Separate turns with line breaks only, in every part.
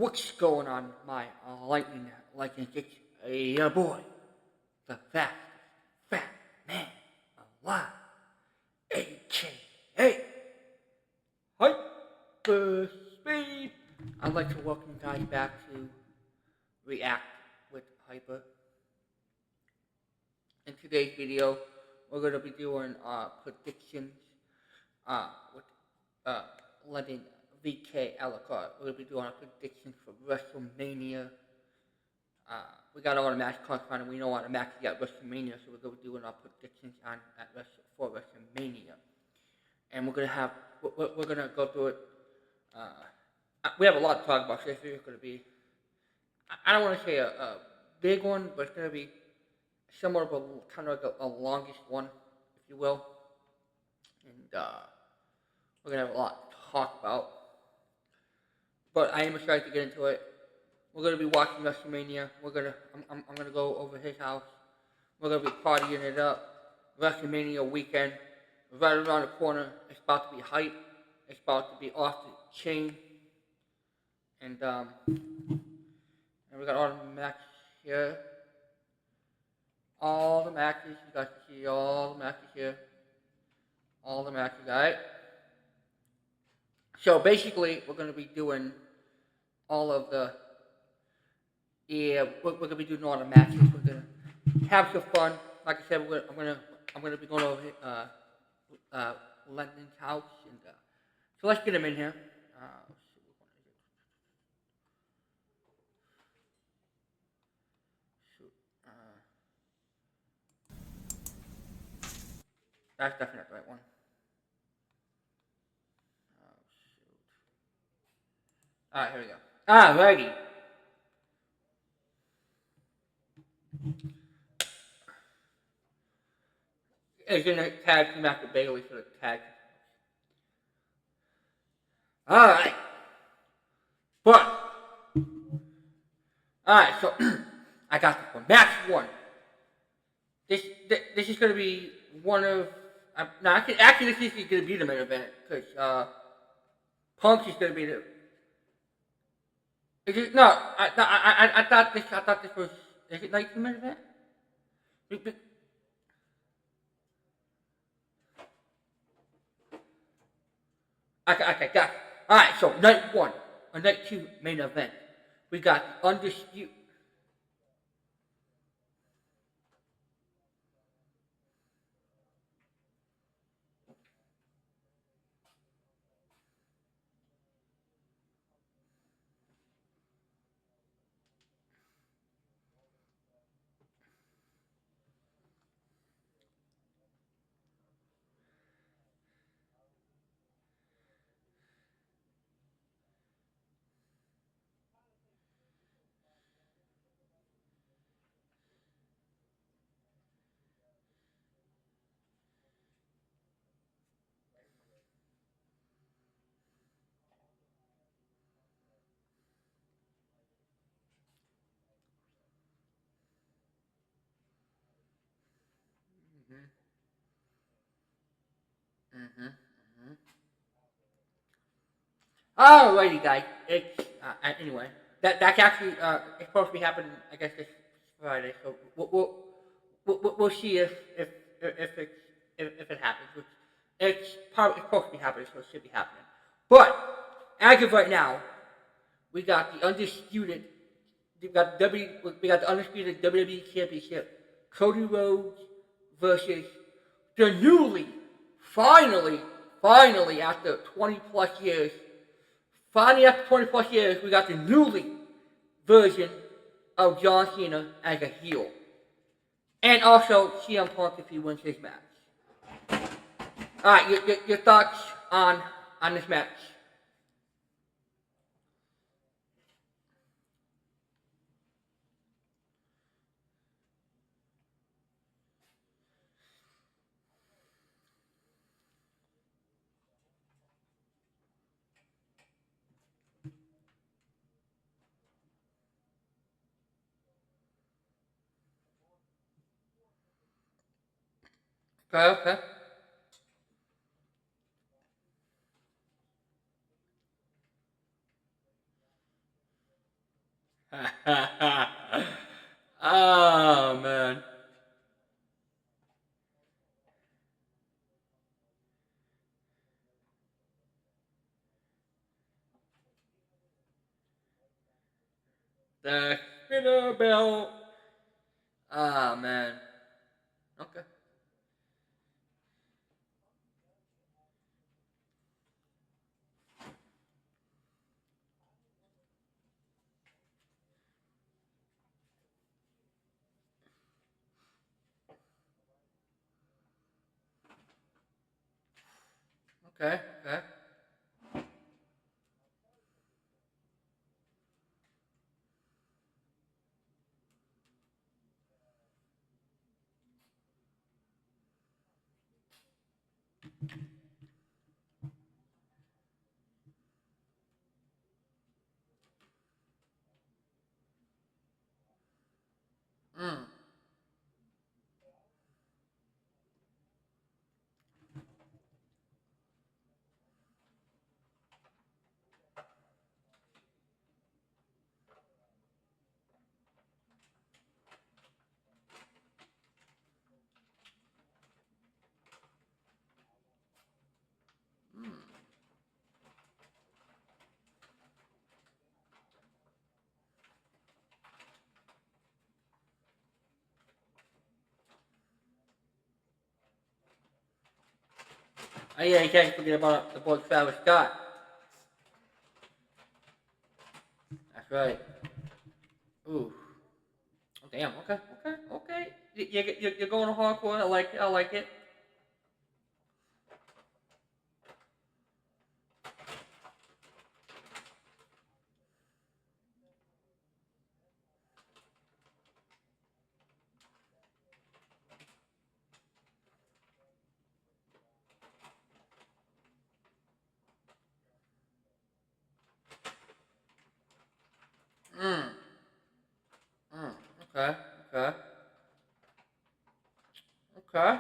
What's going on, my Lightninig Legnds? It's your boy, the fastest fat man alive, a.k.a. Hyper Speed. I'd like to welcome you guys back to React with Hyper. In today's video, we're going to be doing predictions with London VK Alucard. We're going to be doing our predictions for WrestleMania. We got all the match cards on, and we know all the matches at WrestleMania, so we're going to be doing our predictions for WrestleMania. And we're gonna go through it. We have a lot to talk about. So this video is going to be, I don't want to say a big one, but it's going to be somewhat of a longest one, if you will. And we're gonna have a lot to talk about. But I am excited to get into it. We're gonna be watching WrestleMania. I'm gonna go over his house. We're gonna be partying it up. WrestleMania weekend, right around the corner. It's about to be hype. It's about to be off the chain. And we got all the matches here. All the matches. You guys can see all the matches here. All the matches, alright? So basically, we're gonna be doing all of the. Yeah, we're gonna be doing all the matches. We're gonna have some fun. Like I said, I'm gonna be going over London's house, and so let's get him in here. That's definitely not the right one. Alright, here we go. Alrighty. It's gonna tag team after Bailey for the tag. Alright. Alright, so I got this one. Match 1. This is gonna be one of actually this is gonna be the main event, because Punk is gonna be the. Is it, no, I thought this was. Is it 19 minute event? Okay, got it. Alright, so night 1 or night 2 main event. We got the Undisputed. Alrighty, guys. It's anyway. That's actually it's supposed to be happening. I guess this Friday. So we'll see if it happens. It's supposed to be happening, so it should be happening. But as of right now, we got the undisputed. We got the undisputed WWE Championship. Cody Rhodes versus the finally after 20 plus years. Finally, after 20 plus years, we got the newly version of John Cena as a heel. And also CM Punk if he wins his match. Alright, your thoughts on this match? Okay. Oh man. The spinner bell. Ah man. Okay. Okay. Okay. Mm. Mm. Oh yeah, you can't forget about the boy Travis Scott. That's right. Ooh. Oh, damn. Okay. Okay. Okay. You're going hardcore. I like it. I like it. Mm. Mm. Okay. Okay. Okay.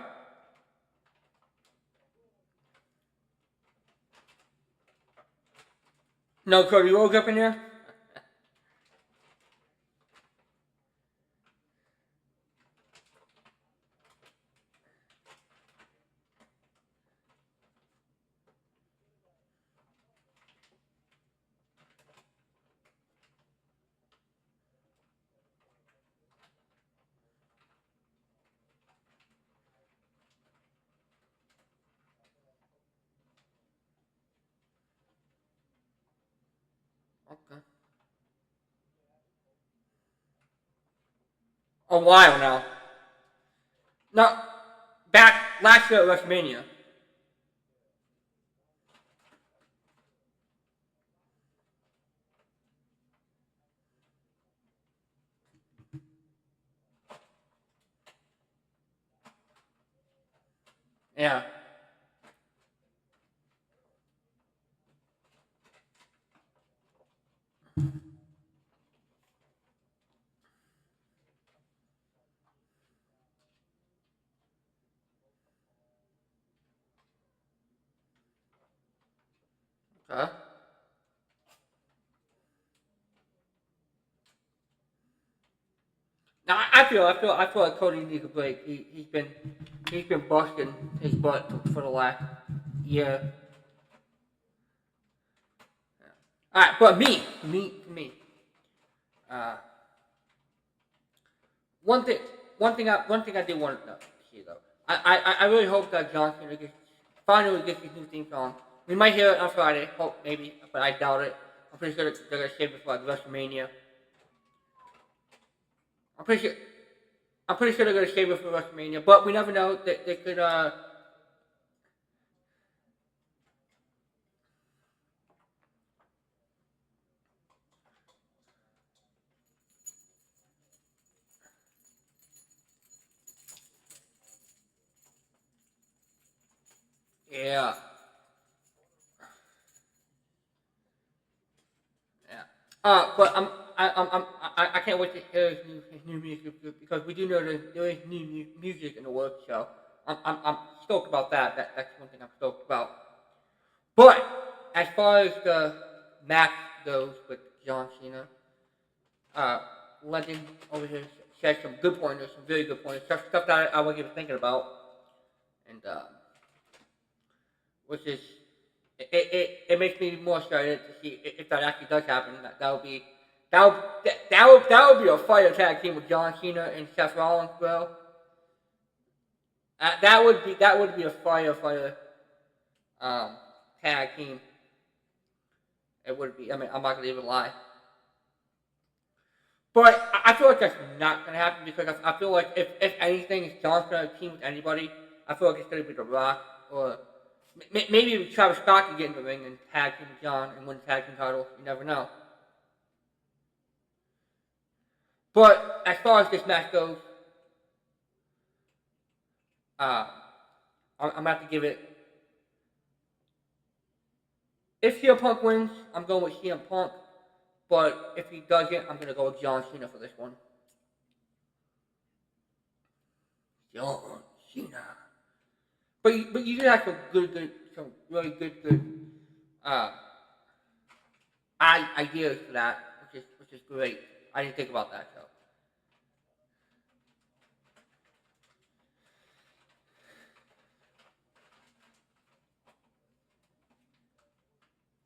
No Cody Rhodes up in there. Okay. A while now. No. Back last year at WrestleMania. Yeah. Okay. Now I feel like Cody needs a break. He's been busting his butt for the last year. All right, but me. Uh, one thing, one thing I did want to see though. I really hope that John Cena finally gets his new theme song. We might hear it on Friday, hope maybe, but I doubt it. I'm pretty sure they're gonna save it for like WrestleMania. I'm pretty sure. I'm pretty sure they're gonna save it for WrestleMania, but we never know. They could. Yeah. Yeah. But I can't wait to hear his new music because we do know that there is new music in the works. So I'm stoked about that. That's one thing I'm stoked about. But as far as the match goes with John Cena, uh, Legend over here shared some good pointers, some very good pointers, stuff that I wasn't even thinking about, and which is it makes me more excited to see if that actually does happen. That would be that would be a fire tag team with John Cena and Seth Rollins, bro. That would be a fire um, tag team. It would be. I mean, I'm not gonna even lie. But I feel like that's not gonna happen because I feel like if anything, if John's gonna team with anybody, I feel like it's gonna be The Rock or maybe Travis Scott can get in the ring and tag team with John and win the tag team title. You never know. But as far as this match goes, uh, I'm gonna have to give it. If CM Punk wins, I'm going with CM Punk. But if he doesn't, I'm gonna go with John Cena for this one. John Cena. But you do have some some really good uh, ideas for that, which is great. I didn't think about that though.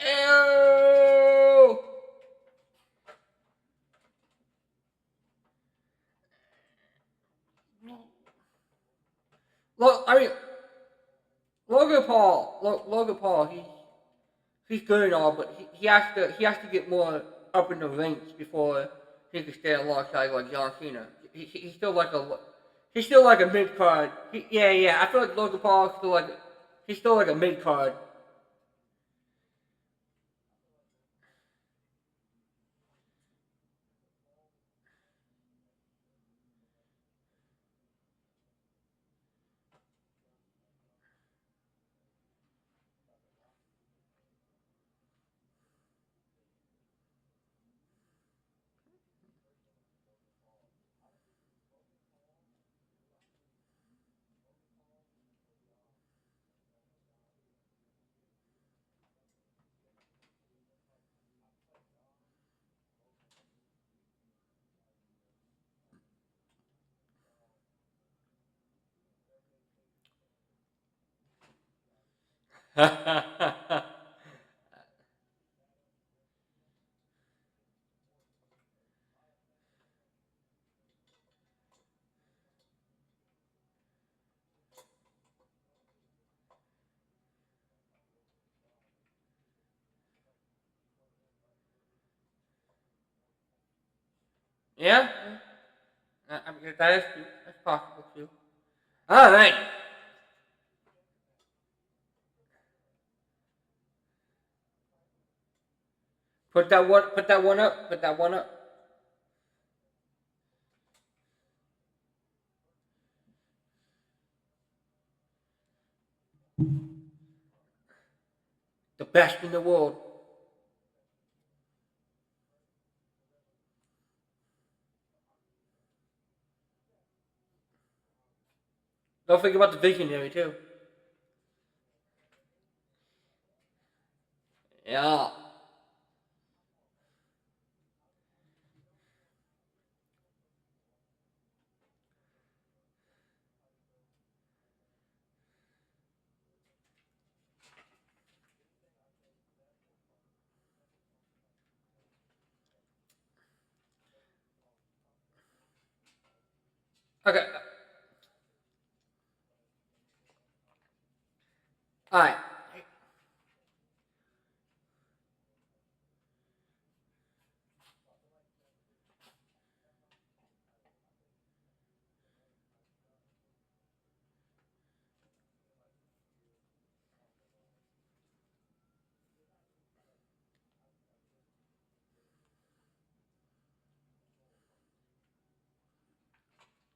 Ew! Look, I mean, Logan Paul, he's good and all, but he has to get more up in the ranks before he can stay alongside like John Cena. He's still like a mid card. Yeah. I feel like Logan Paul is still like he's still like a mid card. Yeah, I mean that is true. That's possible too. All right, put that one up, put that one up. The best in the world. Don't forget about the visionary too. Yeah. Okay. All right.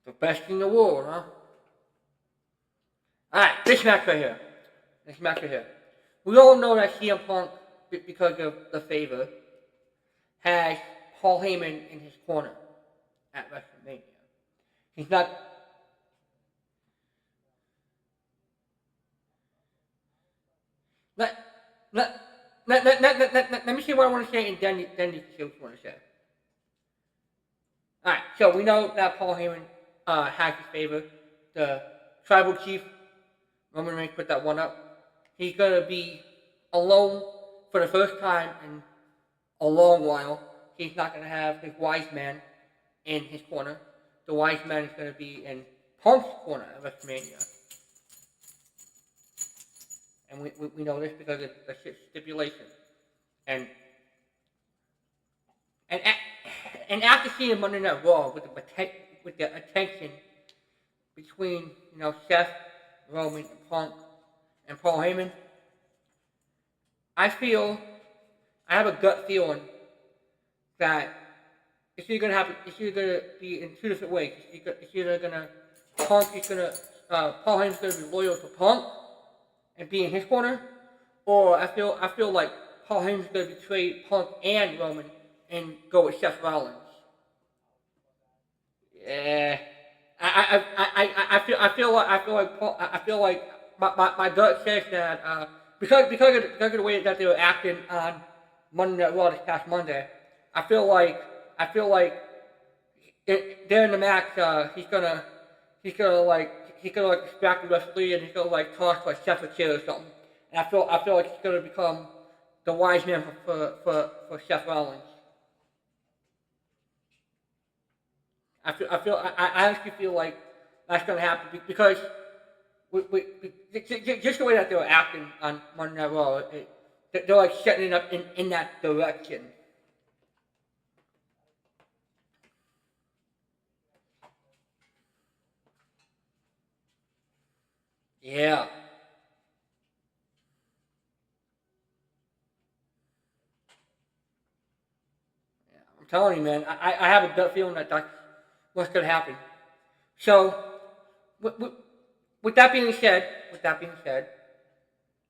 The best in the world, huh? All right. This match right here. This match right here. We all know that CM Punk, because of the favor, has Paul Heyman in his corner at WrestleMania. He's not. Let, let, let me see what I want to say, and then you can say what you want to say. So we know that Paul Heyman has his favor. The tribal chief, Roman Reigns, put that one up. He's going to be alone for the first time in a long while. He's not going to have his wise man in his corner. The wise man is going to be in Punk's corner at WrestleMania. And we know this because of the stipulation. And and and after seeing Monday Night Raw with the attention between Seth, Roman, and Punk, and Paul Heyman, I have a gut feeling that it's either gonna be in two different ways. It's either gonna Punk is gonna Paul Heyman's gonna be loyal to Punk and be in his corner, or I feel like Paul Heyman's gonna betray Punk and Roman and go with Seth Rollins. Yeah, I feel like my gut says that because of the way that they were acting on Monday Night Raw this past Monday, I feel like during the match he's gonna like distract the referee and he's gonna like toss like Seth a chair or something, and I feel like he's gonna become the wise man for Seth Rollins. I honestly feel like that's gonna happen because just the way that they were acting on Monday Night Raw, they're like setting it up in that direction. Yeah. I'm telling you, man. I have a gut feeling that that's what's gonna happen. So, with, with, with that being said,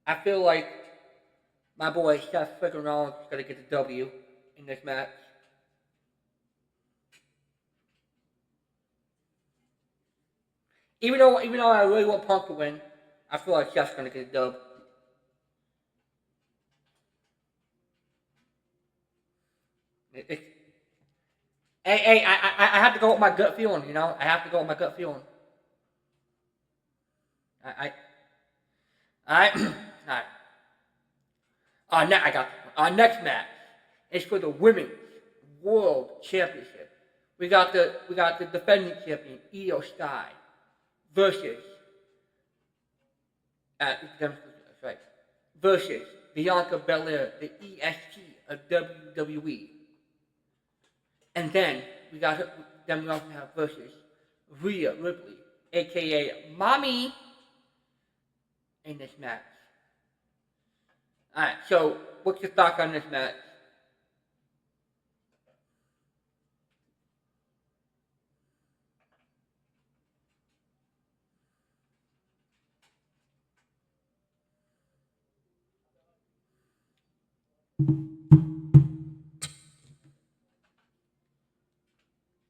I feel like my boy Seth freaking Rollins is gonna get the W in this match. Even though I really want Punk to win, I feel like Seth's gonna get the dub. It, hey, I have to go with my gut feeling. I have to go with my gut feeling. I, I, all right. I got our next match is for the Women's World Championship. We got the defending champion Io Sky versus that's right versus Bianca Belair, the EST of WWE, and then we also have versus Rhea Ripley, aka Mommy, in this match. All right, so what's your thoughts on this match?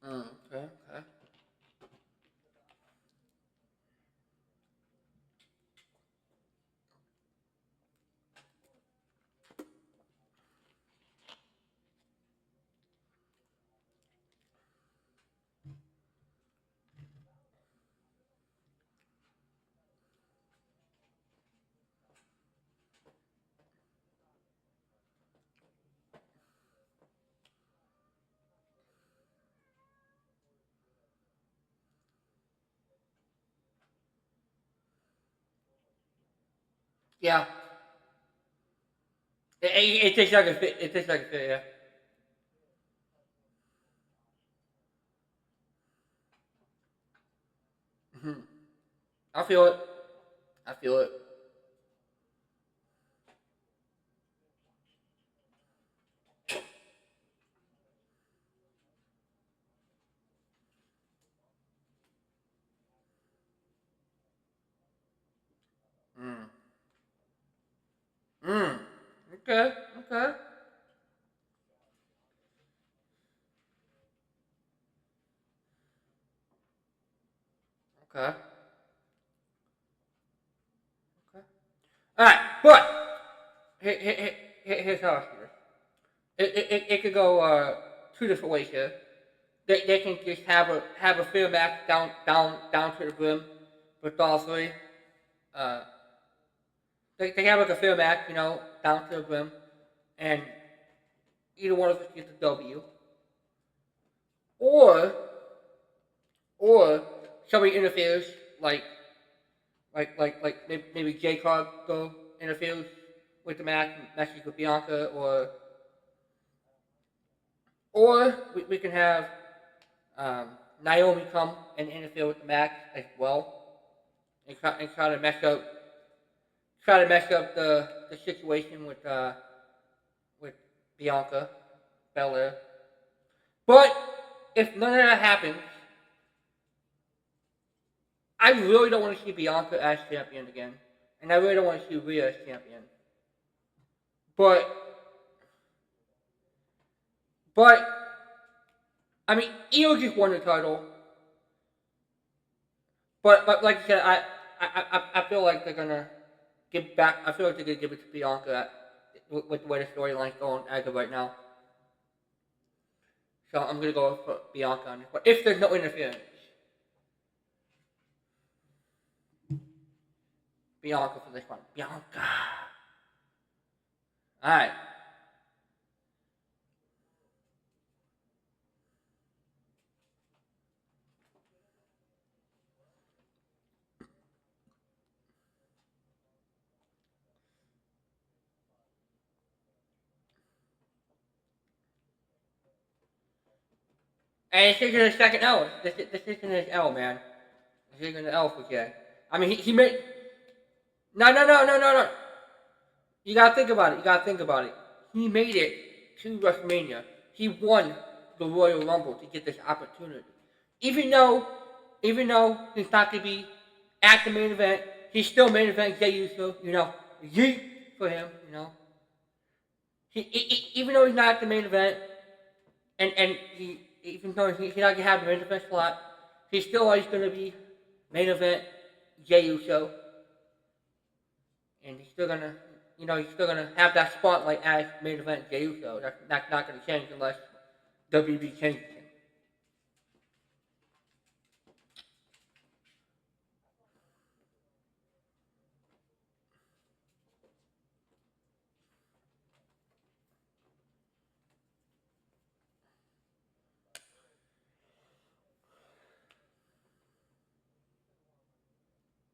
Okay, okay. Yeah, it tastes like a fit. It tastes like a fit. Yeah. Hmm. I feel it. I feel it. Mm. Mm. Okay. Okay. Okay. Okay. All right, but here's how I see this. It could go two different ways here. they can just have a fair match down to the brim with all three. Uh, they have like a fair match, down to the brim, and either one of us gets a W, or or somebody interferes, maybe J Cargo interferes with the match, matches with Bianca, or we can have Naomi come and interfere with the match as well, and try to mess up the situation with Bianca Belair. But if none of that happens, I really don't want to see Bianca as champion again, and I really don't want to see Rhea as champion. But but I mean, Io just won the title, but like I said, I feel like they're gonna give back. I feel like they're gonna give it to Bianca with the way the storyline's going as of right now. So I'm gonna go for Bianca on this. But if there's no interference, Bianca for this one. Bianca. All right. And this isn't his second L. This isn't his L, man. This isn't an L for Jay. I mean, he made. No. You gotta think about it. He made it to WrestleMania. He won the Royal Rumble to get this opportunity. Even though, he's not gonna be at the main event, he's still main event Jey Uso. Yeet for him. Even though he's not at the main event, and even though he's not gonna have the main event slot, he's still always gonna be main event Jey Uso, and he's still gonna have that spotlight as main event Jey Uso. That's not gonna change unless WWE changes him.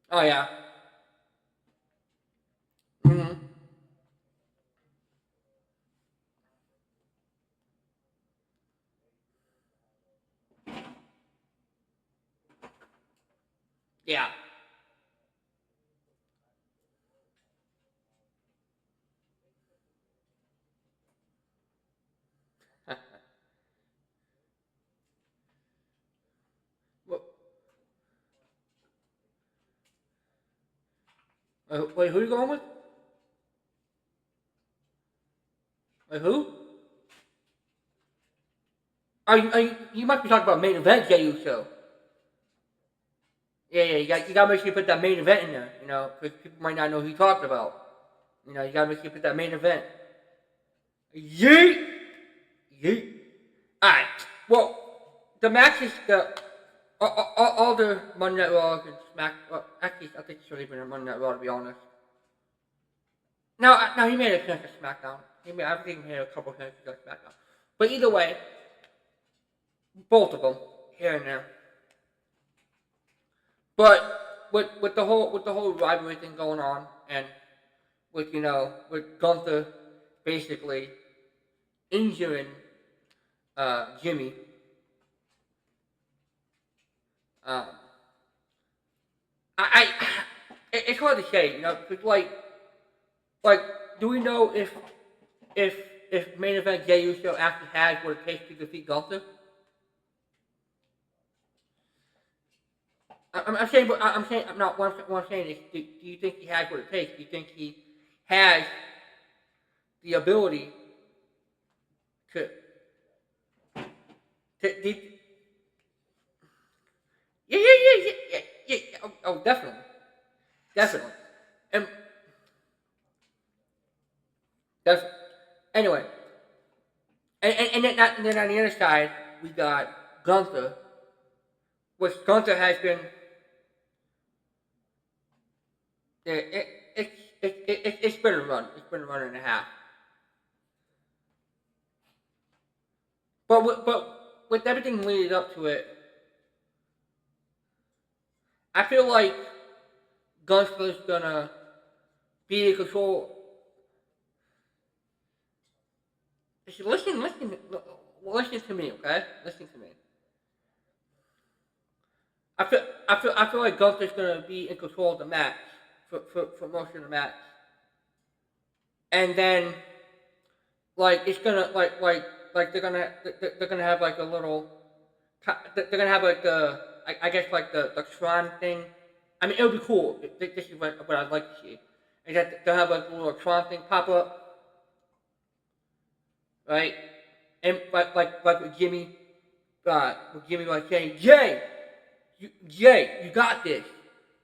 Oh yeah. Mm-hmm. Yeah. Wait, who are you going with? Wait, who? You might be talking about main event Jey Uso. Yeah, you gotta make sure you put that main event in there, because people might not know who you're talking about. You gotta make sure you put that main event. Yeet! Yeet. Alright, well, the matches, all the Monday Night Raw and Smack, well, actually, I think it should have been a Monday Night Raw, to be honest. Now he made a appearance at SmackDown. I think he made a couple of appearances at SmackDown. But either way, both of them, here and there. But with the whole rivalry thing going on, and with Gunther basically injuring Jimmy, um, it's hard to say, because like, do we know if if main event Jey Uso actually has what it takes to defeat Gunther? I'm saying, but I'm saying, I'm not. What I'm saying is, do you think he has what it takes? Do you think he has the ability to to yeah. Oh, definitely, and definitely. Anyway, and then on the other side we got Gunther, which Gunther has been. It's been a run. It's been a run and a half. But with everything leading up to it, I feel like Gunther's gonna be in control. Listen to me, okay? Listen to me. I feel like Gunther's gonna be in control of the match for most of the match, and then like it's gonna like they're gonna have like a little they're gonna have like the I guess like the Tron thing. I mean, it would be cool. This is what I'd like to see. Is that they'll have like a little Tron thing pop up, right? And like with Jimmy like saying, Jay, you got this.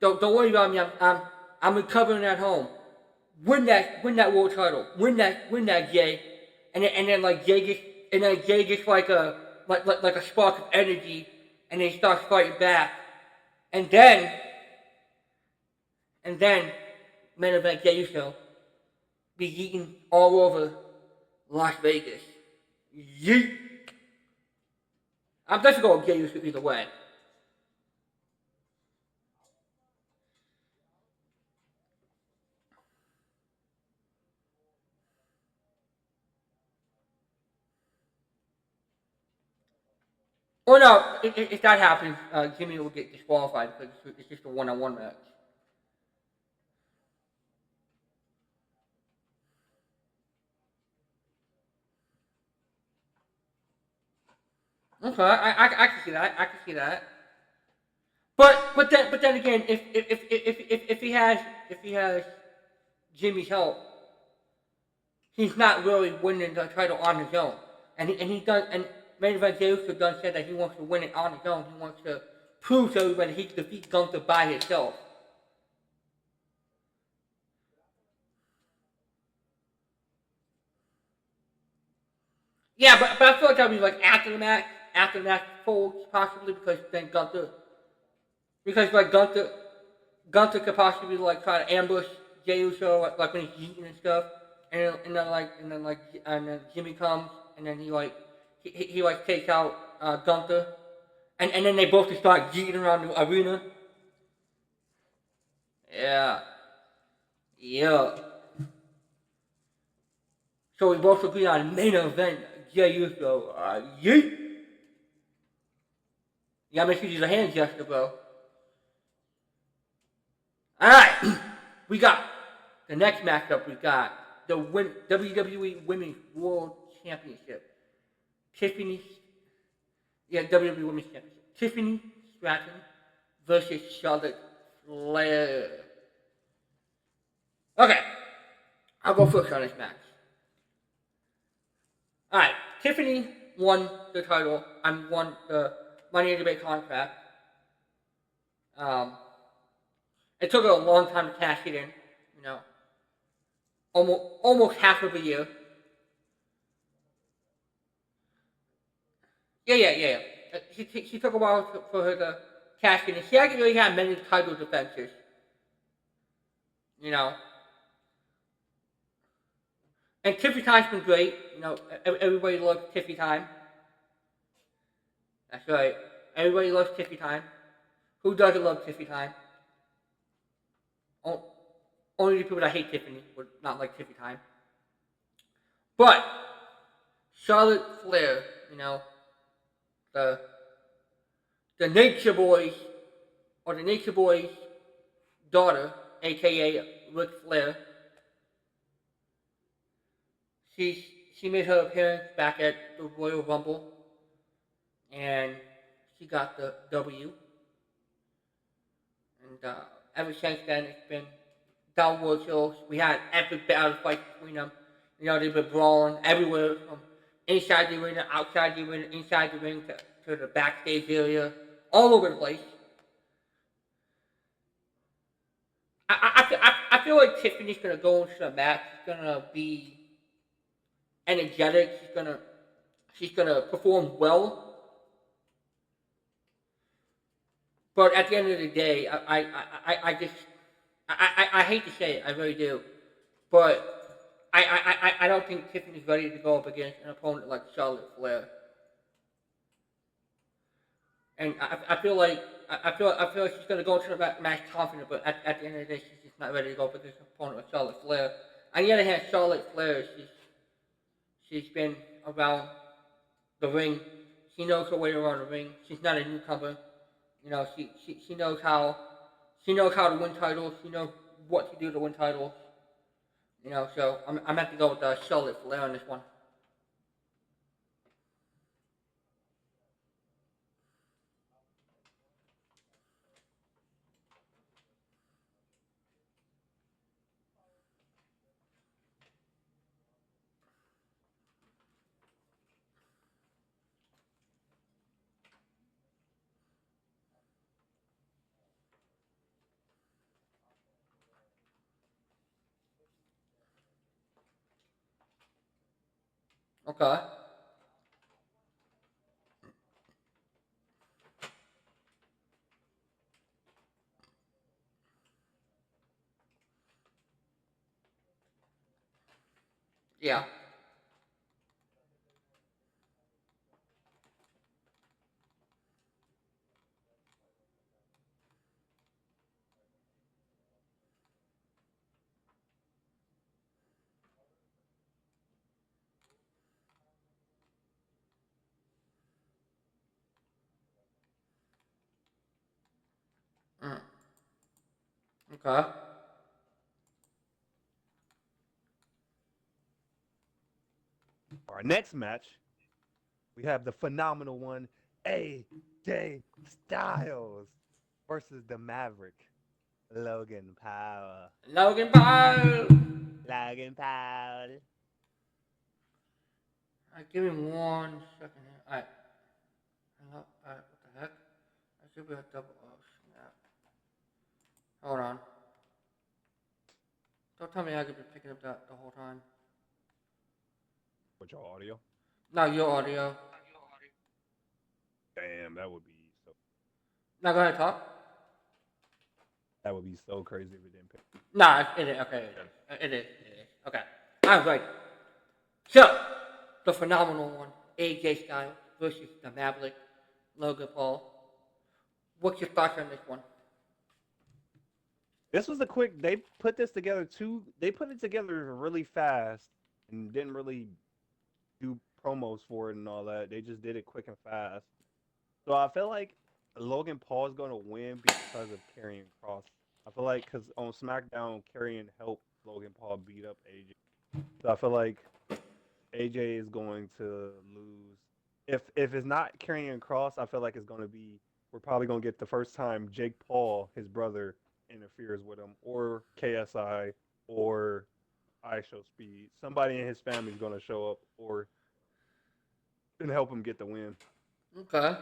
Don't worry about me. I'm recovering at home. Win that world title. Win that Jay. And then like Jay gets like a spark of energy, and then he starts fighting back. And then main event Jey Uso be eaten all over Las Vegas. Yeet. I'm definitely going Jey Uso either way. Or no, if that happens, Jimmy will get disqualified because it's just a one-on-one match. Okay, I can see that. I can see that. But then again, if he has Jimmy's help, he's not really winning the title on his own. And he does and main event Jey Uso done said that he wants to win it on his own. He wants to prove to everybody he can defeat Gunther by himself. Yeah, but I feel like that'll be like after the match folds possibly because then Gunther because like Gunther could possibly like try to ambush Jey Uso like when he's eating and stuff, and then Jimmy comes and then he like takes out Gunther, and then they both just start yeeting around the arena. Yeah, yeah. So we both agree on main event Jey Uso. Yeet. You gotta make sure you use a hand gesture, bro. All right, we got the next matchup. We got the WWE Women's World Championship. Tiffany, WWE Women's Championship. Tiffany Stratton versus Charlotte Flair. Okay, I'll go first on this match. All right, Tiffany won the title and won the Money in the Bank contract. Um, it took her a long time to cash it in. You know, almost half of a year. Yeah. She took a while for her to cash in. She hasn't really had many title defenses. You know, and Tiffy Time's been great. You know, everybody loves Tiffy Time. That's right. Everybody loves Tiffy Time. Who doesn't love Tiffy Time? Only the people that hate Tiffany would not like Tiffy Time. But Charlotte Flair, you know, the the Nature Boy's or the Nature Boy's daughter, aka Ric Flair, she made her appearance back at the Royal Rumble, and she got the W. And ever since then, it's been downward hills. We had epic battle fights between them. You know, they've been brawling everywhere from inside the arena, outside the arena, inside the ring to the backstage area, all over the place. I feel like Tiffany's gonna go into the match. She's gonna be energetic. She's gonna perform well. But at the end of the day, I just I hate to say it, I really do, but I don't think Tiffany's ready to go up against an opponent like Charlotte Flair. And I feel like she's gonna go into the match confident, but at the end of the day, she's just not ready to go up against an opponent like Charlotte Flair. On the other hand, Charlotte Flair, she's been around the ring. She knows her way around the ring. She's not a newcomer. You know, she knows how to win titles. She knows what to do to win titles. You know, so I'm have to go with Charlotte Flair on this one. Okay. Yeah. Mm. Okay.
Our next match, we have the phenomenal one, AJ Styles versus the Maverick, Logan Paul.
Logan Paul.
Logan Paul.
Alright, give me 1 second here. Alright. Alright, what the heck? I should be a double. Oh snap. Hold on. Don't tell me I could be picking up that the whole time.
With your audio?
No, your audio.
Damn, that would be so.
Now go ahead, talk.
That would be so crazy if it didn't pick.
Nah, it is. Okay, it is. It is. It is. Okay. Alright. So, the phenomenal one, AJ Styles versus the Maverick, Logan Paul. What's your thoughts on this one?
This was a quick. They put this together too. They put it together really fast and didn't really do promos for it and all that. They just did it quick and fast. So I feel like Logan Paul is going to win because of Karrion Cross. I feel like because on SmackDown, Karrion helped Logan Paul beat up AJ. So I feel like AJ is going to lose. If it's not Karrion Cross, I feel like it's going to be. We're probably going to get the first time Jake Paul, his brother, interferes with him, or KSI, or I Show Speed. Somebody in his family is going to show up or and help him get the win.
Okay.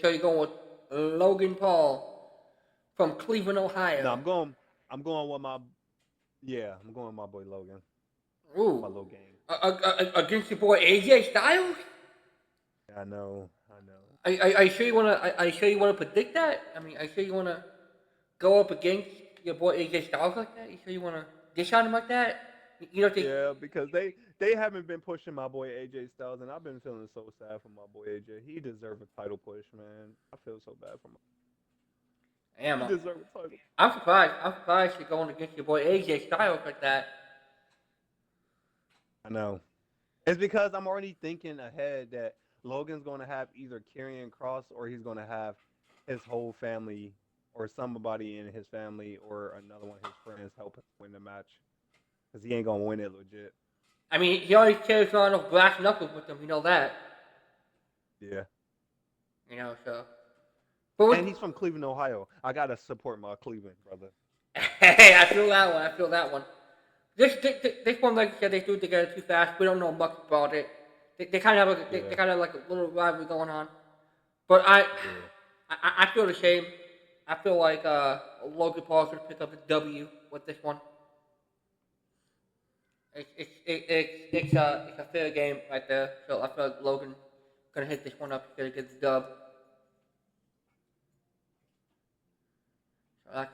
So you're going with Logan Paul from Cleveland,
No,
Ohio.
I'm going with my yeah. I'm going with my boy Logan, my
Ooh.
little gang.
Against your boy AJ Styles?
I know, I know.
Are you sure you wanna? Are you sure you wanna predict that? I mean, are you sure you wanna go up against your boy AJ Styles like that? You sure you wanna dish on him like that? You don't think?
Yeah, because they haven't been pushing my boy AJ Styles, and I've been feeling so sad for my boy AJ. He deserves a title push, man. I feel so bad for him.
Damn,
He deserves a title.
I'm surprised. I'm surprised you're going against your boy AJ Styles like that.
I know. It's because I'm already thinking ahead that Logan's going to have either Karrion Cross or he's going to have his whole family or somebody in his family or another one of his friends help him win the match because he ain't going to win it legit.
I mean, he always carries around those brass knuckles with him. You know that.
Yeah.
You know, so. But
And
what,
he's from Cleveland, Ohio. I got to support my Cleveland brother.
hey, I feel that one. I feel that one. This one, like you said, they threw it together too fast. We don't know much about it. They kind of have they
Yeah.
kind of like a little rivalry going on. But
Yeah.
I feel the same. I feel like Logan Paul should pick up the W with this one. It's a fair game right there. So I feel like Logan gonna hit this one up. He's gonna get the dub. Relax.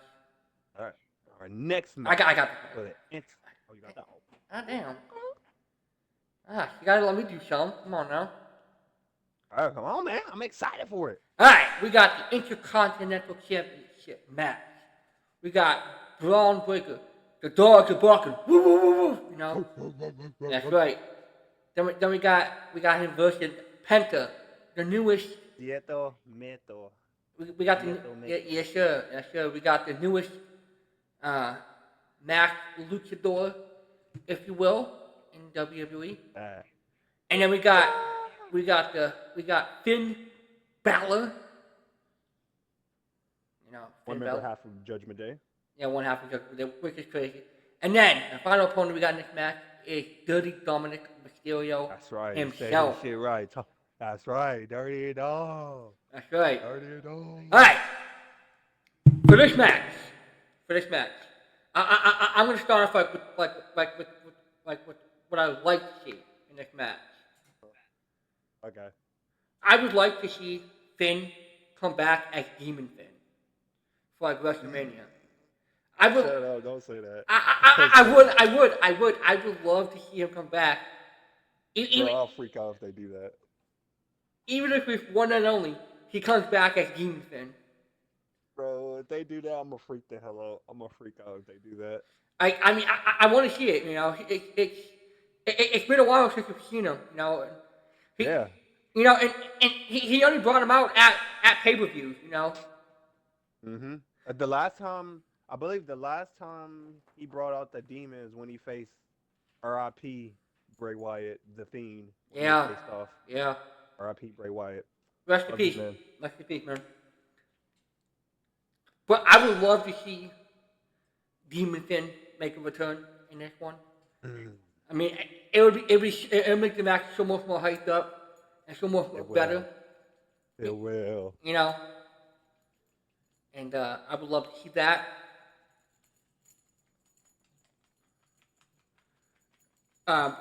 All right. Our next
I
match.
got
For the oh, you got that? Oh.
Ah, damn. You gotta let me do something. Come on now.
All right, come on, man. I'm excited for it.
Alright, we got the Intercontinental Championship match. We got Braun Breaker. The dogs are barking. Woo, woo, woo, woo. You know? That's right. Then we got him versus Penta, the newest.
Cierto mito.
We got the yes sir, yes sir. We got the newest uh, Max Luchador, if you will, in WWE. And then we got Finn Balor. You know, Finn
One
Balor.
member half of Judgment Day.
Yeah, one half of Judgment Day, which is crazy. And then the final opponent we got in this match is Dirty Dominic Mysterio.
That's right.
Himself.
You say shit right. That's right. Dirty Dog.
That's right.
Dirty Dog.
All right. For this match, I'm gonna start off with what I would like to see in this match.
Okay.
I would like to see Finn come back as Demon Finn for like WrestleMania. I would.
Shut up! Don't say that.
I would love to see him come back.
Bro, I'll freak out if they do that.
Even if it's one and only, he comes back as Demon Finn.
Bro, if they do that, I'm gonna freak the hell out. I'm gonna freak out if they do that.
I mean, I want to see it. You know, it's been a while since we've seen him. You know,
yeah.
You know, and he only brought him out at pay-per-views. You know.
Mm-hmm. The last time he brought out the demons when he faced R.I.P. Bray Wyatt, the Fiend.
Yeah.
Faced off.
Yeah.
R.I.P. Bray Wyatt.
Rest in peace. Rest in peace, man. But I would love to see Demon Finn make a return in this one. I mean, it would make the match so much more hyped up and so much better.
It will.
You know. And I would love to see that.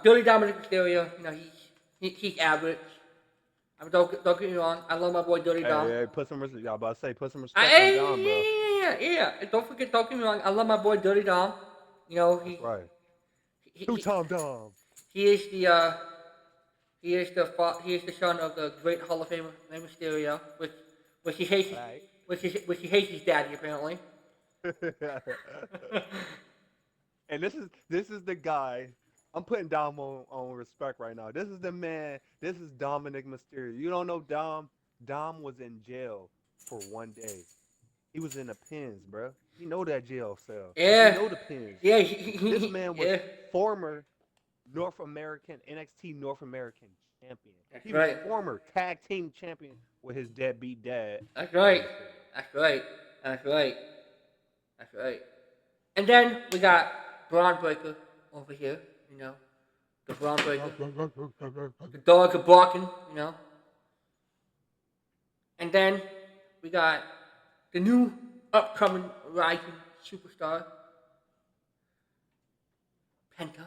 Dirty Dominic Mysterio, you know, he's average. I mean, don't get me wrong. I love my boy Dirty Dom.
Hey, put some respect. Y'all about to say, put some respect on Dom, bro.
Yeah. Don't get me wrong. I love my boy Dirty Dom. You know,
That's right.
Two-time
Dom.
He is the son of the great Hall of Famer Rey Mysterio, which he hates. Right. Which he hates his daddy apparently.
And this is the guy. I'm putting Dom on respect right now. This is the man. This is Dominic Mysterio. You don't know Dom? Dom was in jail for 1 day. He was in the pens, bro. You know that jail cell.
Yeah.
You know the pens.
Yeah.
This man was former NXT North American champion.
That's
he
right.
was former tag team champion with his deadbeat dad.
That's right. And then we got Braun Breaker over here. You know, the Braun Breaker. The dogs are barking. You know. And then we got the new upcoming rising superstar, Penta.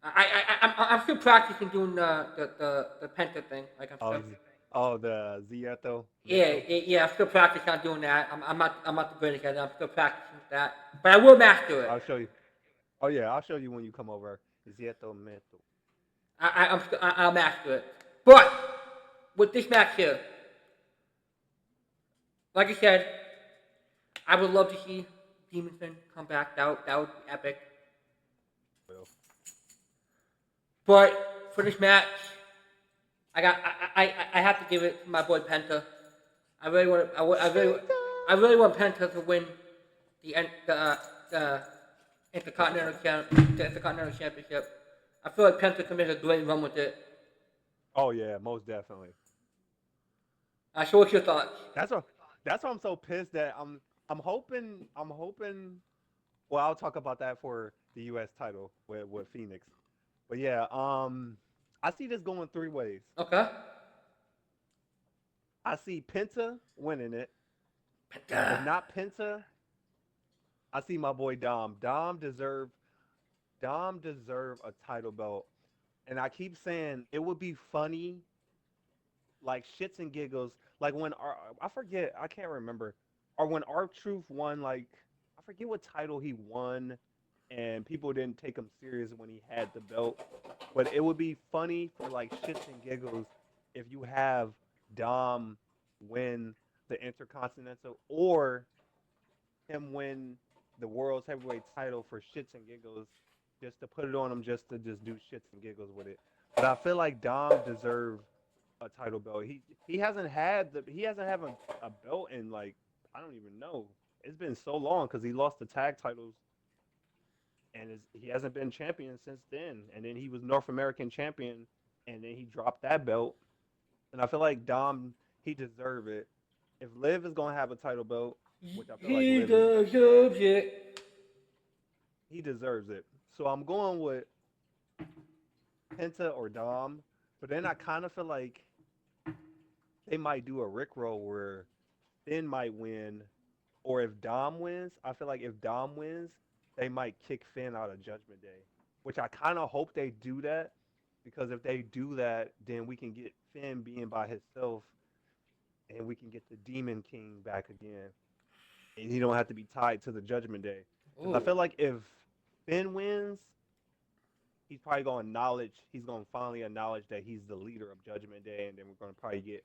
I'm still practicing doing the Penta thing. Like I'm still.
The Zieto.
Yeah. I'm still practicing on doing that. I'm not the greatest at it. I'm still practicing with that, but I will master it.
I'll show you. Oh yeah, I'll show you when you come over. Zieto Meto.
I'll master it. But with this match here, like I said, I would love to see Demon Finn come back. That would be epic.
Well.
But for this match, I have to give it to my boy Penta. I really want Penta to win the Intercontinental Championship. I feel like Penta can make a great run with it.
Oh yeah, most definitely.
So what's your thoughts?
That's why I'm so pissed that I'm hoping. Well, I'll talk about that for the U.S. title with Phoenix. But yeah, I see this going 3 ways.
Okay.
I see Penta winning it.
Penta.
If not Penta, I see my boy Dom. Dom deserve a title belt. And I keep saying it would be funny, like shits and giggles. Like when I forget, I can't remember, or when R-Truth won, like I forget what title he won, and people didn't take him serious when he had the belt. But it would be funny for like shits and giggles if you have Dom win the Intercontinental or him win the world's heavyweight title for shits and giggles, just to put it on him, just to just do shits and giggles with it. But I feel like Dom deserved a title belt. He hasn't had a belt in like I don't even know. It's been so long because he lost the tag titles and he hasn't been champion since then. And then he was North American champion, and then he dropped that belt. And I feel like Dom he deserved it. If Liv is gonna have a title belt, which I feel like
He
Liv is
deserves it.
he deserves it. So I'm going with Penta or Dom. But then I kind of feel like they might do a Rickroll where Finn might win, or if Dom wins, I feel like if Dom wins, they might kick Finn out of Judgment Day, which I kind of hope they do that because if they do that, then we can get Finn being by himself, and we can get the Demon King back again, and he don't have to be tied to the Judgment Day. Because I
Ooh.
feel like if Finn wins, he's going to finally acknowledge that he's the leader of Judgment Day, and then we're going to probably get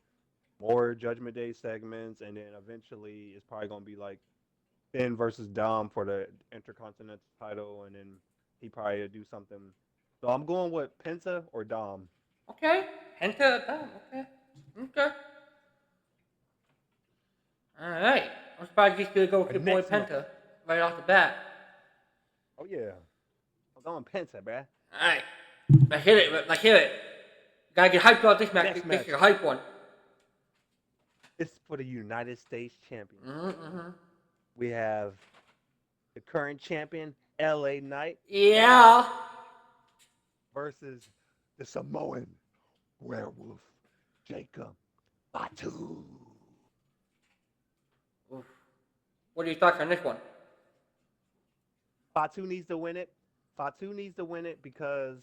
more Judgment Day segments, and then eventually it's probably going to be like Finn versus Dom for the Intercontinental title, and then he probably do something. So I'm going with Penta or Dom.
Okay. Penta down. Okay. Okay. All right. I'm surprised you're gonna go with
Our
your boy
next match.
Penta right off the bat.
Oh yeah, I'm going Penta, bruh.
All right. Let's hit it. Let's hit it. Gotta get hyped about this match.
Next
This
match
is a hype one.
is for the United States Championship.
Mm-hmm.
We have the current champion LA Knight
Yeah.
versus the Samoan werewolf Jacob Fatu.
Oof. What are your thoughts on this one?
Fatu needs to win it. Fatu needs to win it because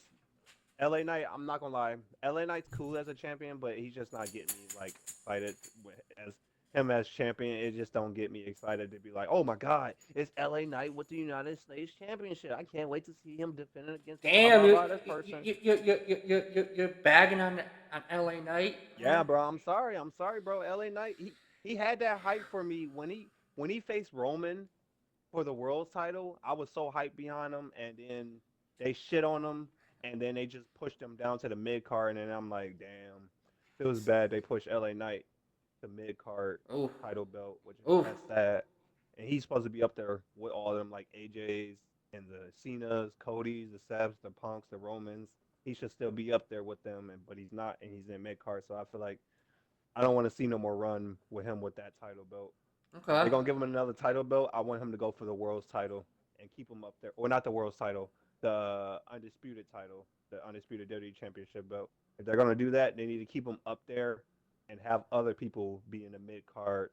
LA Knight, I'm not gonna lie, LA Knight's cool as a champion, but he's just not getting me like excited as him as champion. It just don't get me excited to be like, oh my god, it's LA Knight with the United States Championship. I can't wait to see him defending against
Damn,
this person.
you're bagging on LA Knight.
Yeah, bro, I'm sorry, bro. LA Knight, he had that hype for me when he faced Roman for the world title. I was so hyped behind him, and then they shit on him, and then they just pushed him down to the mid card, and then I'm like, damn, it was bad. They pushed LA Knight to mid card
Oof.
title belt, which is
Oof.
that's sad. And he's supposed to be up there with all of them, like AJ's and the Cena's, Cody's, the Sebs, the Punks, the Romans. He should still be up there with them, but he's not, and he's in mid card. So I feel like I don't want to see no more run with him with that title belt. If they're
Okay.
gonna give him another title belt, I want him to go for the world's title and keep him up there, or not the world's title, the undisputed title, the undisputed WWE Championship belt. If they're gonna do that, they need to keep him up there and have other people be in the mid cards.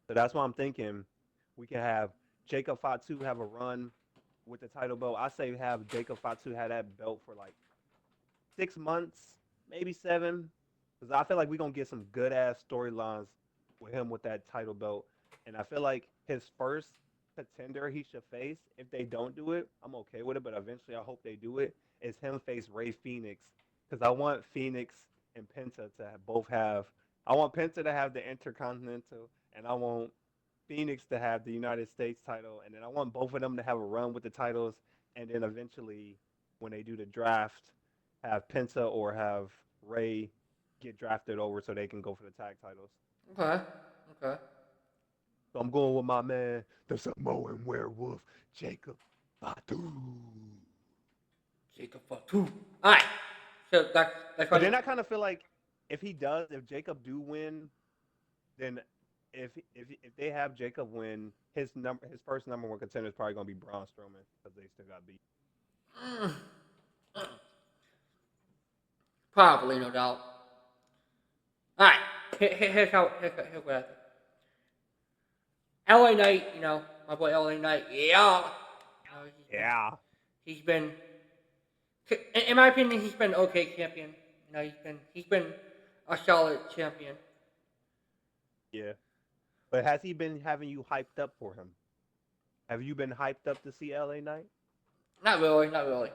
So that's why I'm thinking we can have Jacob Fatu have a run with the title belt. I say have Jacob Fatu have that belt for like 6 months, maybe 7, because I feel like we're gonna get some good ass storylines with him with that title belt. And I feel like his first contender he should face, if they don't do it, I'm okay with it. But eventually, I hope they do it. Is him face Ray Phoenix, because I want Phoenix and Penta to both have. I want Penta to have the Intercontinental, and I want Phoenix to have the United States title, and then I want both of them to have a run with the titles, and then eventually, when they do the draft, have Penta or have Ray get drafted over so they can go for the tag titles.
Okay. Okay.
So I'm going with my man, the Samoan werewolf, Jacob Fatu.
Jacob Fatu. All right. So that's
But
what.
then I kind of feel like if Jacob do win, then if they have Jacob win, his first number one contender is probably gonna be Braun Strowman because they still got beat.
Mm, probably, no doubt. All right. Here's what I think. LA Knight, my boy LA Knight, yeah.
Yeah.
He's been, in my opinion, he's been okay champion. He's been a solid champion.
Yeah. But has he been having you hyped up for him? Have you been hyped up to see LA Knight?
Not really, no.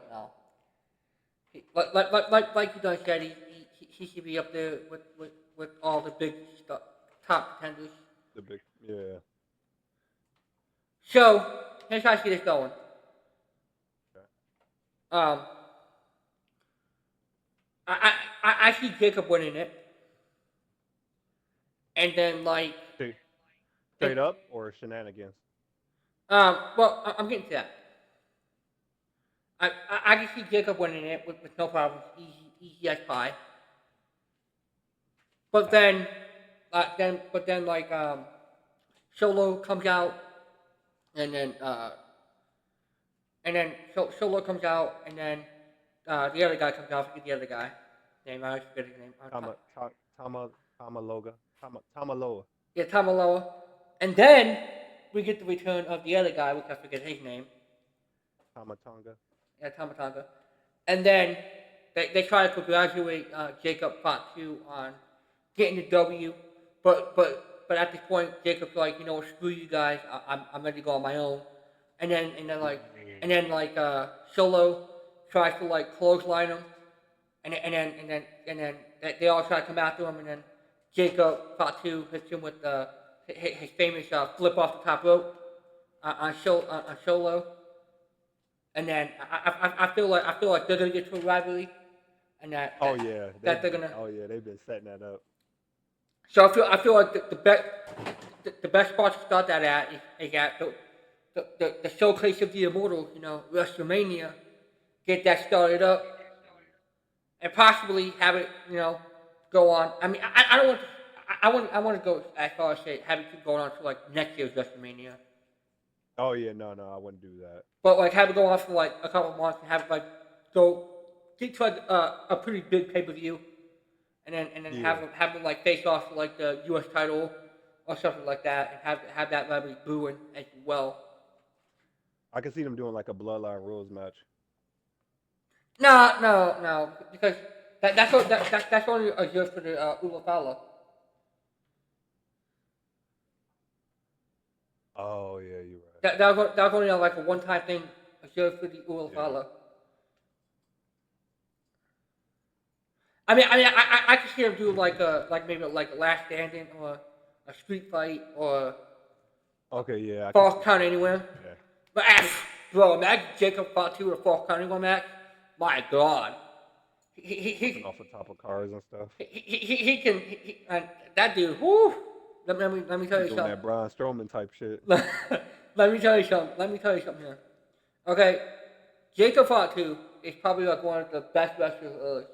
Like you guys said, he should be up there with all the big stuff, top contenders.
The big, yeah.
So, here's how I see this going.
Okay.
Um, I see Jacob winning it, and then like, and,
Straight up or shenanigans?
well, I'm getting to that. I can see Jacob winning it with no problems, easy as pie. But then like Solo comes out, and then Solo comes out, and then the other guy comes out. I forget the other guy name. I forget his name.
Tamaloa.
Yeah, Tamaloa. And then we get the return of the other guy, which I forget his name.
Tamatonga.
Yeah, Tamatanga. And then they try to congratulate Jacob Part 2 on getting the W. But at this point, Jacob's like, screw you guys. I'm ready to go on my own. And then Solo tries to like clothesline him. And then they all try to come after him. And then Jacob Part 2 hits him with his famous flip off the top rope on Solo. And then I feel like they're gonna get to a rivalry, and they're gonna.
Oh yeah, they've been setting that up.
So I feel like the best spot to start that at is at the showcase of the Immortals, WrestleMania. Get that started up, and possibly have it, go on. I mean, I don't want. I want to go as far as say have it keep going on to like next year's WrestleMania.
Oh yeah, no, I wouldn't do that.
But like have it go on for like a couple of months and have it like go get to a pretty big pay per view, and then have them like face off for like the U.S. title or something like that, and have that rivalry brewing as well.
I can see them doing like a Bloodline Rules match.
No, because that's only a year for the Ulafala.
Oh yeah, you're right.
That was only like a one-time thing, a year for the Ulafala. Yeah. I could see him do like maybe like a last standing or a street fight or
okay, yeah,
false count anywhere.
Yeah.
But bro, imagine Jacob fought 2 with a false count anywhere match. My God,
he off the top of cars and stuff.
He can and that dude. Whoo! Let me tell you something.
That Braun Strowman type shit.
Let me tell you something here. Okay, Jacob Fatu is probably like one of the best wrestlers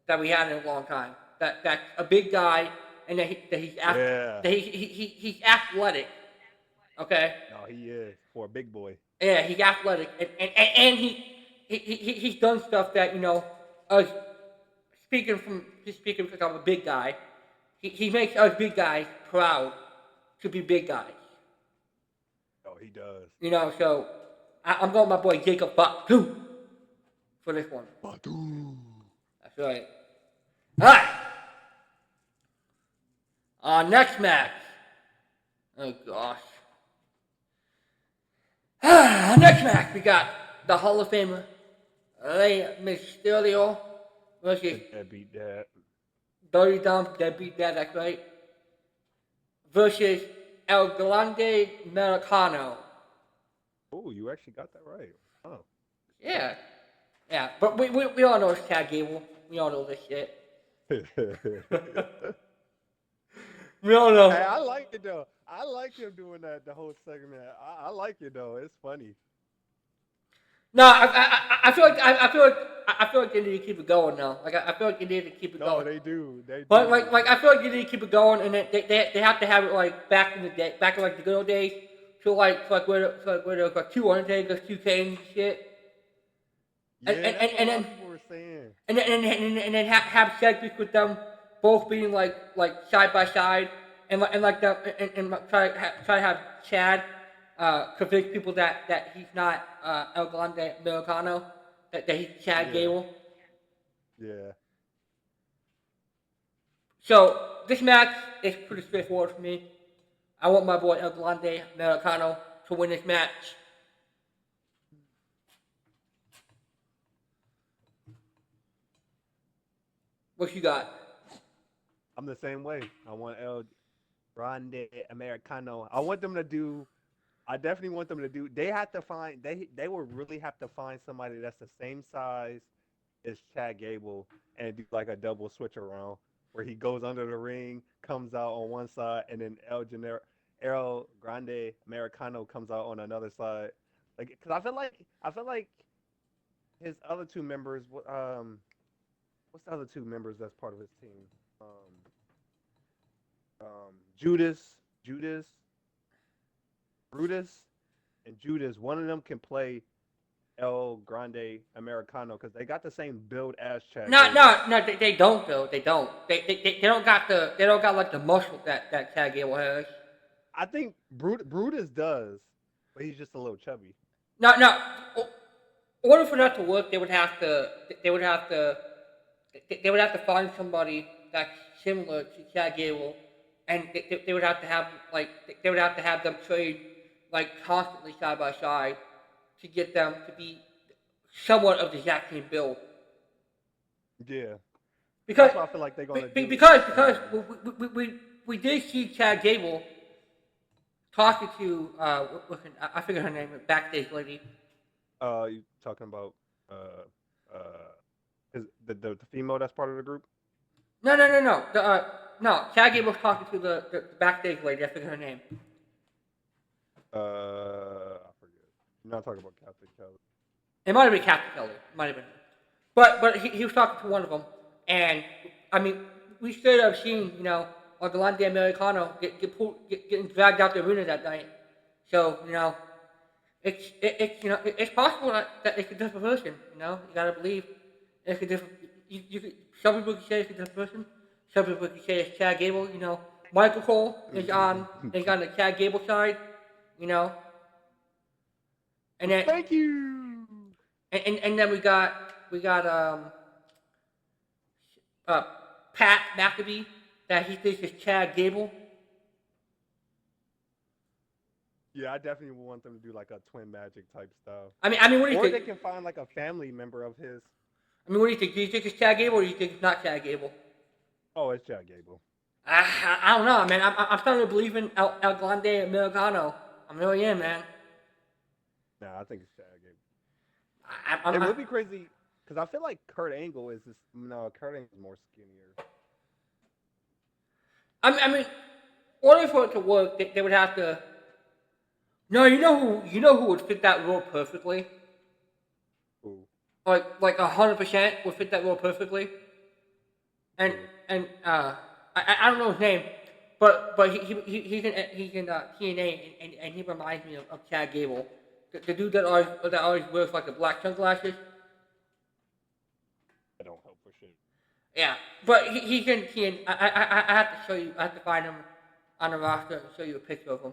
that we had in a long time. That's a big guy, and that he's athletic. Okay.
No, he is for a big boy.
Yeah, he's athletic, and he's done stuff that speaking because I'm a big guy. He makes us big guys proud to be big guys.
Oh, he does.
So I'm going with my boy Jacob Batu for this one.
Batu.
That's right. All right. Next match. Oh gosh. Next match, we got the Hall of Famer Rey Mysterio versus
Deadbeat Dad.
Dirty Dom, Deadbeat Dad, that's right. Versus El Grande Americano.
Oh, you actually got that right. Oh.
Yeah. But we all know it's Chad Gable. We all know this shit. We all know.
Hey, I like it though. I like him doing that the whole segment. I like it though. It's funny.
No, I feel like they need to keep it going now. Like I feel like they need to keep it going.
No, they do.
But like I feel like you need to keep it going, and they have to have it like back in like the good old days, to where there was like 2 Undertakers, 2 Kanes and shit.
Yeah, and then people were saying.
And then have segments with them both being like side by side, and try to have Chad convince people that he's not El Grande Americano, that he's Chad Gable.
Yeah.
So this match is pretty straightforward for me. I want my boy El Grande Americano to win this match. What you got?
I'm the same way. I want El Grande Americano. I want them to do. I definitely want them to do. They have to find. They will really have to find somebody that's the same size as Chad Gable and do like a double switch around where he goes under the ring, comes out on one side, and then El Grande Americano comes out on another side. Like, because I feel like his other two members. What's the other two members that's part of his team? Judas, Brutus, and Judas. One of them can play El Grande Americano because they got the same build as Chad
No,
Gable.
no, no. They don't though. They don't. They don't got the. They don't got like the muscle that Chad Gable has.
I think Brutus does, but he's just a little chubby.
No, no. In order for that to work, they would have to. They would have to. They would have to find somebody that's similar to Chad Gable, and they would have to have like they would have to have them trade like constantly side by side to get them to be somewhat of the exact same build.
Yeah,
Because
that's what I feel like they're gonna do.
because we did see Chad Gable talking to I forget her name, backstage lady.
You talking about is the female that's part of the group?
No. No. Chad Gable was talking to the backstage lady. I forget her name.
I forget. You're not talking about Captain Kelly.
It might have been Captain Kelly. It might have been. But he was talking to one of them, and I mean, we straight up seen Orlando Americano getting dragged out the arena that night. So it's possible that it's a different person. You gotta believe it's a different. Some people can say it's a different person. Some people can say it's Chad Gable. Michael Cole is on the Chad Gable side. You know, and then
Thank you.
and then we got uh, Pat McAfee that he thinks is Chad Gable.
Yeah, I definitely would want them to do like a twin magic type style.
I mean, what do you
Or
think?
they can find like a family member of his.
What do you think? Do you think it's Chad Gable or do you think it's not Chad Gable?
Oh, it's Chad Gable.
I don't know, man. I'm starting to believe in El Grande Americano. I'm really in, man.
Nah, I think it's Chad Gable.
I,
It
I,
would be crazy because I feel like Kurt Angle is just no. Kurt Angle's more skinnier.
I mean, in order for it to work, they would have to. No, you know who would fit that role perfectly.
Ooh.
Like 100% would fit that role perfectly. And
Ooh.
and I don't know his name, but he's in TNA and he reminds me of Chad Gable, the dude that always wears like the black sunglasses.
I don't help for shit.
Yeah, but he's in TNA. I have to show you. I have to find him on the roster and show you a picture of him.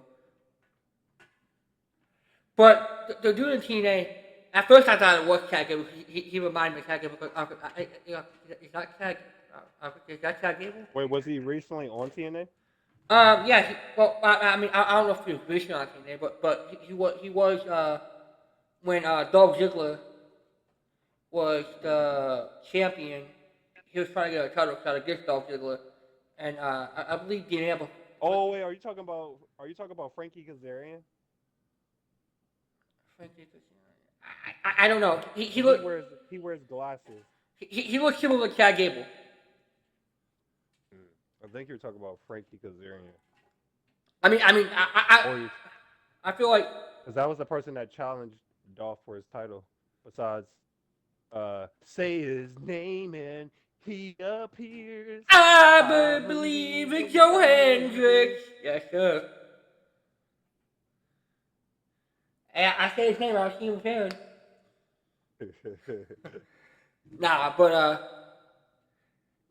But the dude in TNA, at first I thought it was Chad Gable. He reminded me of Chad Gable. It's not Chad. Is that Chad Gable?
Wait, was he recently on TNA?
Yeah. I mean, I don't know if he was recently on TNA, but he was when Dolph Ziggler was the champion. He was trying to get a title shot against Dolph Ziggler, and I believe Dean Amber.
Oh wait, are you talking about Frankie Kazarian?
I don't know. He
He
looked
wears glasses.
he looks similar to Chad Gable.
I think you're talking about Frankie Kazarian.
I feel like
Because that was the person that challenged Dolph for his title. Besides, say his name and he appears.
I believe in Joe Hendricks. Yes, sir. I say his name. I was seeing him. Nah, but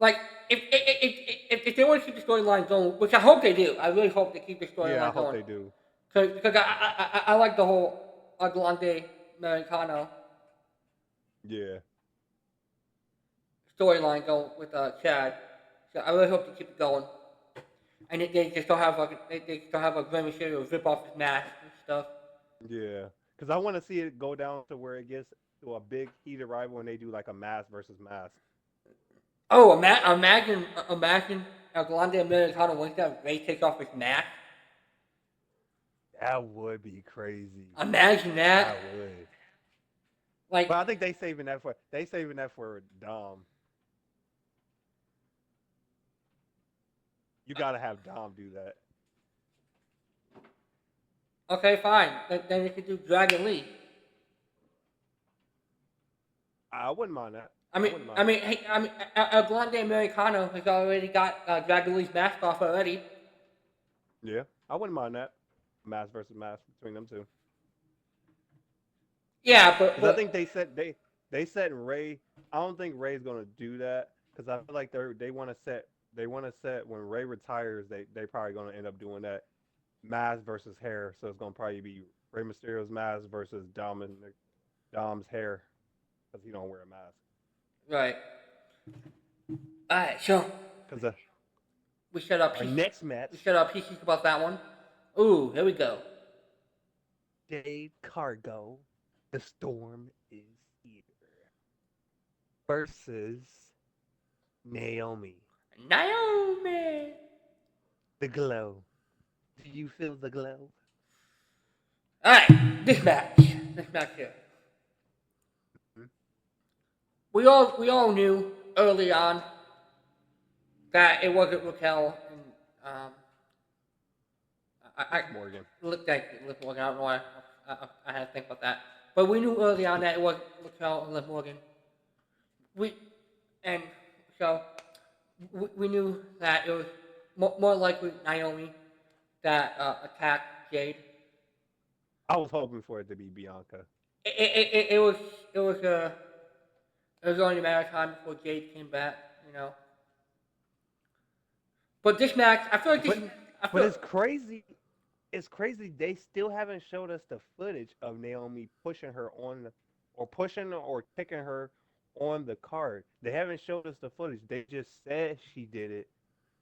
like if they want to keep the storyline going, which I hope they do, I really hope they keep the storyline
Yeah, I hope
going.
they do.
Because I like the whole Adelante Americano
Yeah.
storyline going with Chad. So I really hope they keep it going. And they just don't have like they just don't have like Rey Mysterio rip off his mask and stuff.
Yeah, because I want to see it go down to where it gets to a big heated rival when they do like a mask versus mask.
Oh, imagine Glande Americano wins that Ray takes off his mask.
That would be crazy.
Imagine that.
That would.
Like,
But I think they saving that for Dom. You gotta have Dom do that.
okay, fine. Then you could do Dragon Lee.
I wouldn't mind that.
I
I
mean,
wouldn't
I
mind
mean,
that.
hey, I mean, El Grande Americano has already got Dragon Lee's mask off already.
Yeah, I wouldn't mind that. Mask versus mask between them two.
Yeah,
Because I think they set Ray. I don't think Ray's gonna do that because I feel like they want to set when Ray retires. They probably gonna end up doing that mask versus hair. So it's gonna probably be Rey Mysterio's mask versus Dom's hair because he don't wear a mask.
right. All right, so
Because
we shut up.
our next
We
match,
shut up pieces about that one. Ooh, here we go.
Jade Cargo, the storm is here versus Naomi,
Naomi.
the glow. Do you feel the glow?
All right, this match here.
Hmm?
We all knew early on that it wasn't Raquel and I
Morgan.
looked at Liv Morgan. I don't know why I had to think about that, but we knew early on that it was Raquel and Liv Morgan. We and so we knew that it was more likely Naomi that attacked Jade.
I was hoping for it to be Bianca.
It was it was only a matter of time before Jade came back, you know. But this match, I feel like this.
But
I
but
feel
it's crazy. It's crazy. They still haven't showed us the footage of Naomi pushing her on or pushing or kicking her on the card. They haven't showed us the footage. They just said she did it,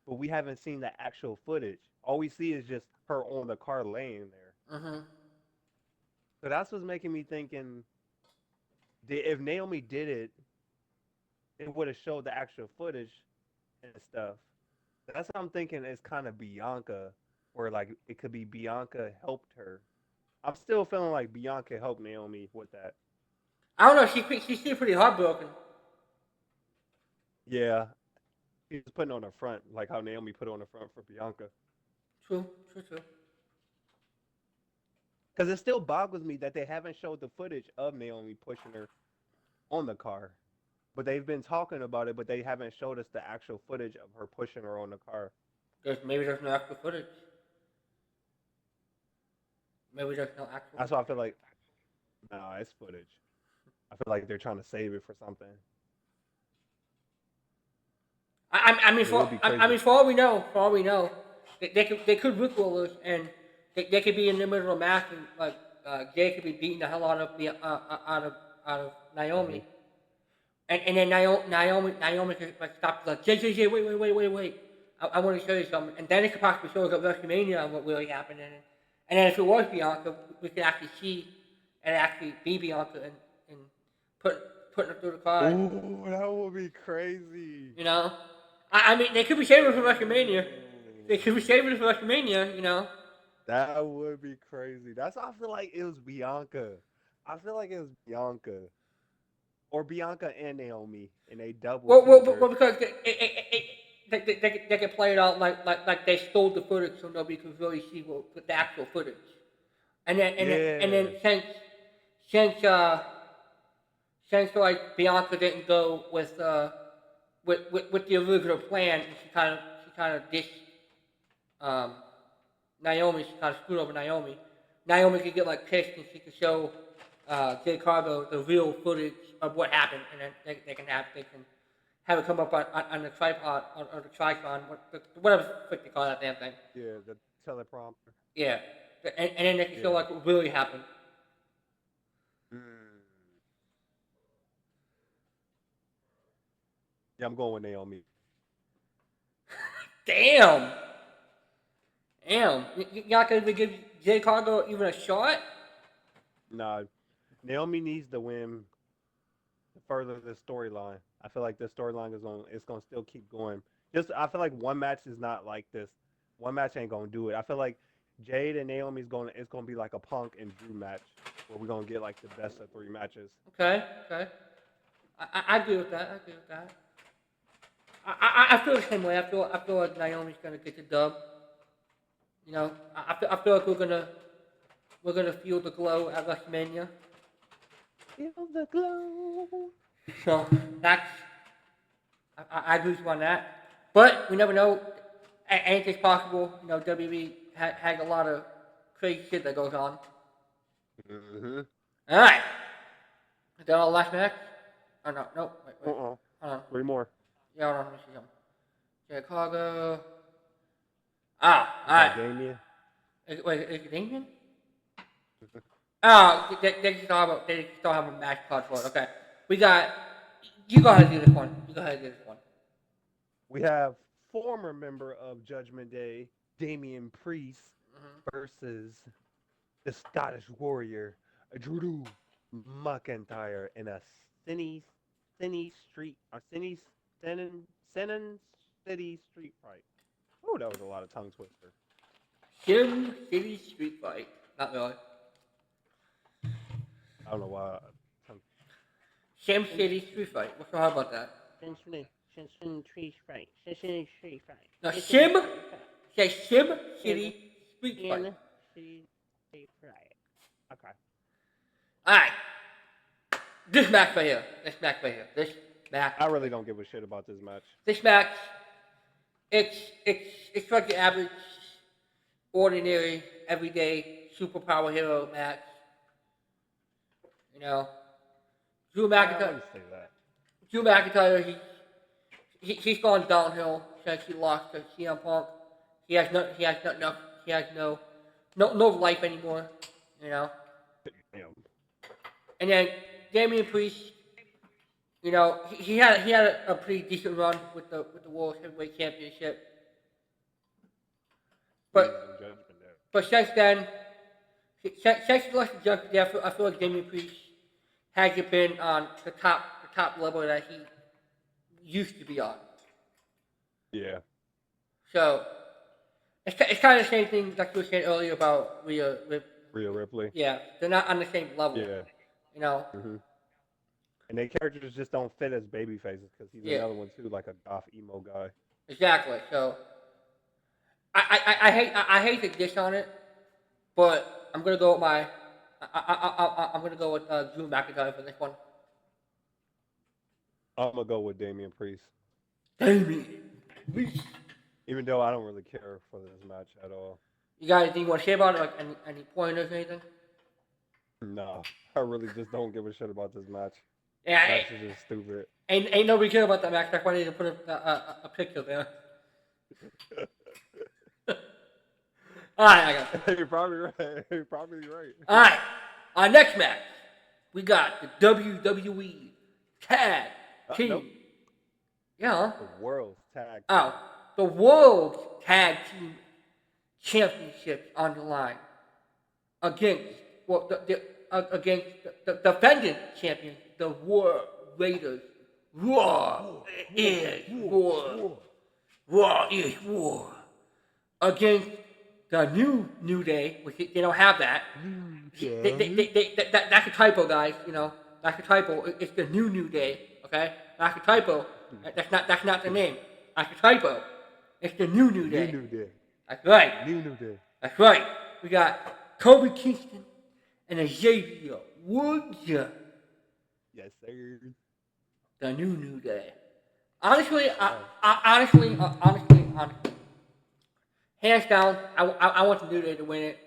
but we haven't seen the actual footage. All we see is just her on the card laying there.
hmm
So that's what's making me thinking if Naomi did it, it would have showed the actual footage and stuff. That's what I'm thinking is kind of Bianca, or like it could be Bianca helped her. I'm still feeling like Bianca helped Naomi with that.
I don't know. She seemed pretty heartbroken.
Yeah, she was putting on the front, like how Naomi put on the front for Bianca.
True, true, true.
Because it still boggles me that they haven't showed the footage of Naomi pushing her on the car. But they've been talking about it, but they haven't showed us the actual footage of her pushing her on the car.
Maybe there's no actual footage. Maybe there's no actual
That's
footage.
why I feel like, nah, it's footage. I feel like they're trying to save it for something.
I mean,
But it would be
I
crazy.
mean, for all we know, they could Rick roll us and they could be in the middle of a match and like Jay could be beating the hell out of out of
Hmm.
Naomi, and then Naomi could like stop like Jay, wait. I want to show you something, and then it could possibly show us at WrestleMania what really happened, and then if it was Bianca, we could actually see and actually be Bianca and put putting her through the card.
Ooh, that would be crazy.
You know, I mean, they could be saving it for WrestleMania. They
Ooh,
could be saving it for WrestleMania. You know.
that would be crazy. That's why I feel like it was Bianca. I feel like it was Bianca. Or Bianca and Naomi, and they double teamed her.
Because they can play it out like they stole the footage so nobody could really see the actual footage. And then
Yeah.
since since like Bianca didn't go with the original plan, and she kind of dished um, Naomi. She kind of screwed over Naomi. Naomi could get like pissed and she could show Jay Cargo the real footage of what happened, and then they can have it come up on the tripod or the tricon, whatever the frick they call that damn thing.
Yeah, the teleprompter.
Yeah, and then they can show
Yeah.
like what really happened.
Mm. Yeah, I'm going with Naomi.
Damn. Damn. You're not going to give Jade Cargill even a shot?
Nah, Naomi needs to win to further this storyline. I feel like this storyline is gonna still keep going. Just I feel like one match is not like this. One match ain't gonna do it. I feel like Jade and Naomi's gonna it's gonna be like a Punk and Drew match where we're gonna get like the best of 3 matches.
Okay. I agree with that. I feel the same way. I feel like Naomi's gonna get the dub. You know, I feel like we're gonna feel the glow at WrestleMania.
Feel the glow.
So that's I agree with you on that. But we never know. Anything's possible. You know, WWE has a lot of crazy shit that goes on.
Mm-hmm.
All right. Is that all last match? Oh no, no, wait. Hold on.
3 more.
Yeah, hold on. Let me see something. Chicago. Ah, all right.
Damien.
Is it Damien? Oh, they still have a match card for it. Okay. We got. You go ahead and do this one.
We have former member of Judgment Day, Damian Priest, versus the Scottish Warrior, Drew McIntyre, in a City Street Street fight. Oh, that was a lot of tongue twister.
Sim City Street Fight. Not really.
I don't know why.
Sim City Street Fight. What's wrong about that? No, Sim. Say Sim City Street Fight.
Okay.
Alright. This match right here.
I really don't give a shit about this match.
This match, it's like the average, ordinary, everyday superpower hero match. You know, Drew McIntyre. Drew McIntyre, he's gone downhill since he lost to CM Punk. He has no life anymore. You know.
Damn.
And then Damian Priest, you know, he had a pretty decent run with the World Heavyweight Championship. But since then, since he lost to Judgment Day, I feel like Damian Priest hasn't been on the top level that he used to be on.
Yeah.
So it's kind of the same thing like you were saying earlier about Rhea
Ripley.
Yeah, they're not on the same level.
Yeah.
You know.
Mm-hmm. And their characters just don't fit as baby faces because he's another one too, like a goth emo guy.
Exactly. So I hate to dish on it, but I'm gonna go with I'm gonna go with Drew McIntyre for this one.
I'm gonna go with Damian Priest.
Damian.
Even though I don't really care for this match at all.
You got anything you want to say about it? Like any pointers or anything?
No, I really just don't give a shit about this match.
Yeah,
match is just stupid.
Ain't nobody care about that match. That's why I need to put a picture there. Alright, I got it.
You're probably right.
Alright, our next match, we got the WWE Tag Team.
Nope.
Yeah.
The World's Tag Team.
Oh, the World Tag Team Championship on the line against against the defending champion, the War Raiders. Raw is war. Raw is war. Against the New Day, which they don't have that. That's a typo, guys. You know, that's a typo. It's the New Day. Okay, that's a typo. That's not the name. That's a typo. It's the New Day.
New Day.
That's right.
New Day.
That's right. We got Kobe Kingston and Xavier Woods.
Yes, sir.
The New Day. Honestly, honestly, hands down, I want the New Day to win it.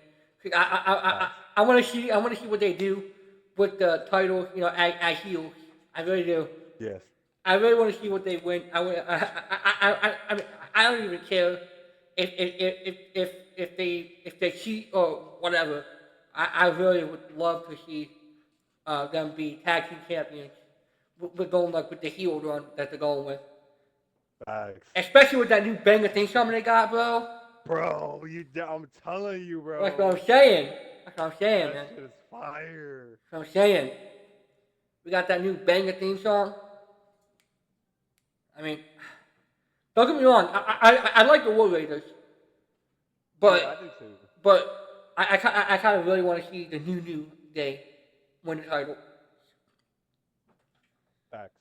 I want to see what they do with the title, you know, as heels. I really do.
Yes.
I really want to see what they win. I mean, I don't even care if they cheat or whatever. I really would love to see them be tag team champions. We're going like with the heel run that they're going with.
Facts.
Especially with that new banger theme song they got, bro.
Bro, I'm telling you,
That's what
bro.
I'm saying. That's what I'm saying,
That
man.
shit is fire.
That's what I'm saying. We got that new banger theme song. I mean, don't get me wrong. I like the War Raiders,
Yeah, I
but
do too.
I kind of really want to see the new day win the title.
Facts.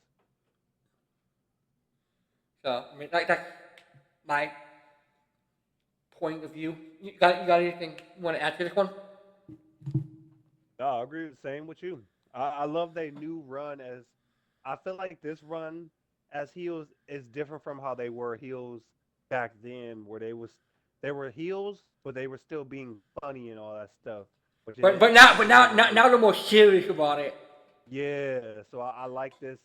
So I mean, that's my point of view. You got anything you want to add to this one?
No, I agree. Same with you. I love their new run as I feel like this run as heels is different from how they were heels back then, where they were heels, but they were still being funny and all that stuff. But
But
then
but now but
now
now
they're
now,
really
now they're more serious about it.
yeah. So I like this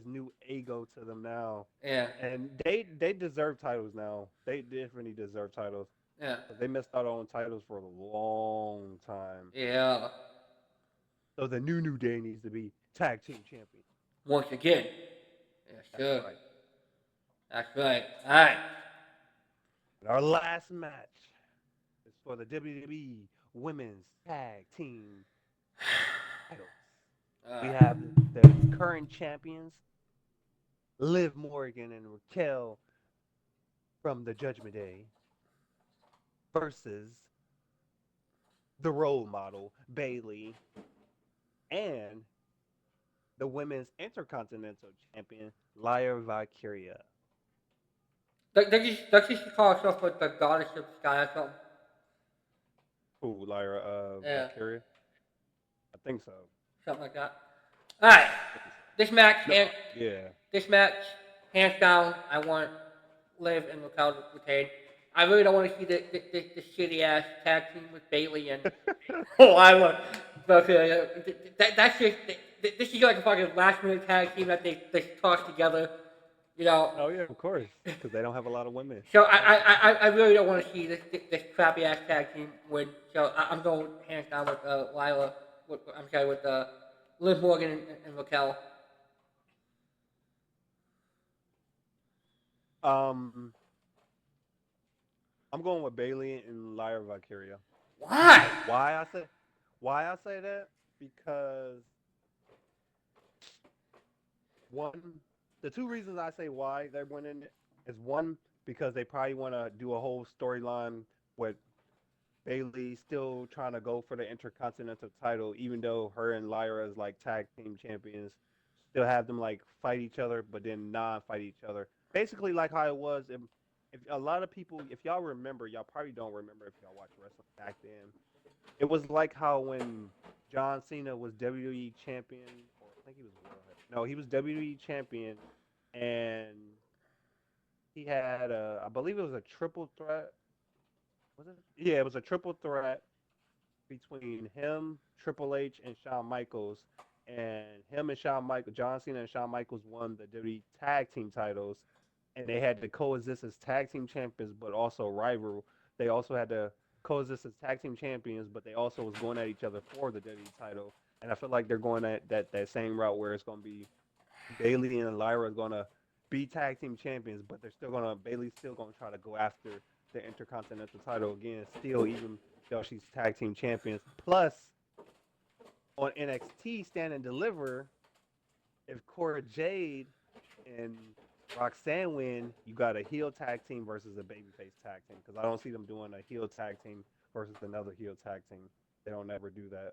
new ego to them now,
Yeah,
and they deserve titles now. They definitely deserve titles
yeah,
because they missed out on titles for a long time.
yeah.
So the new day needs to be tag team champion.
Once again, yes,
That's
sir.
right.
That's right. All right.
And our last match is for the WWE Women's Tag Team titles. We
Uh,
have the current champions, Liv Morgan and Raquel from the Judgment Day, versus the role model, Bailey, and the Women's Intercontinental Champion, Lyra Valkyria.
does she call herself like the goddess of the sky or something?
Ooh, Lyra
Yeah,
Valkyria? I think so.
something like that. All right.
I think so.
This match,
No, yeah.
this match, hands down, I want Liv and Raquel to retain. I really don't want to see the shitty ass tag team with Bailey and oh, I want. Okay, that's just this is like a fucking last minute tag team that they tossed together, you know.
Oh yeah, of course, because they don't have a lot of women
So
tag team.
I really don't want to see this crappy ass tag team win. So I'm going hands down with Lila. I'm sorry with Liv Morgan and Raquel.
Um, I'm going with Bailey and Lyra Valkyria.
Why?
Why I say why I say that? Because one, the two reasons I say why they're winning is one because they probably want to do a whole storyline with Bailey still trying to go for the Intercontinental title, even though her and Lyra is like tag team champions. Still have them like fight each other, but then not fight each other. Basically, like how it was. If a lot of people, if y'all remember, y'all probably don't remember if y'all watched wrestling back then. It was like how when John Cena was WWE champion, or I think he was world. No, he was WWE champion, and he had I believe it was a triple threat. Was it? Yeah, it was a triple threat between him, Triple H, and Shawn Michaels. And him and Shawn Michaels, John Cena and Shawn Michaels won the WWE Tag Team titles, and they had to coexist as tag team champions, but also rival. They also had to coexist as tag team champions, but they also was going at each other for the WWE title. And I feel like they're going at that same route where it's going to be Bailey and Lyra are going to be tag team champions, but they're still going to Bailey's still going to try to go after the Intercontinental title again, still even though she's tag team champions. Plus, on NXT Stand and Deliver, if Cora Jade and Roxanne win, you got a heel tag team versus a babyface tag team. Because I don't see them doing a heel tag team versus another heel tag team. They don't ever do that.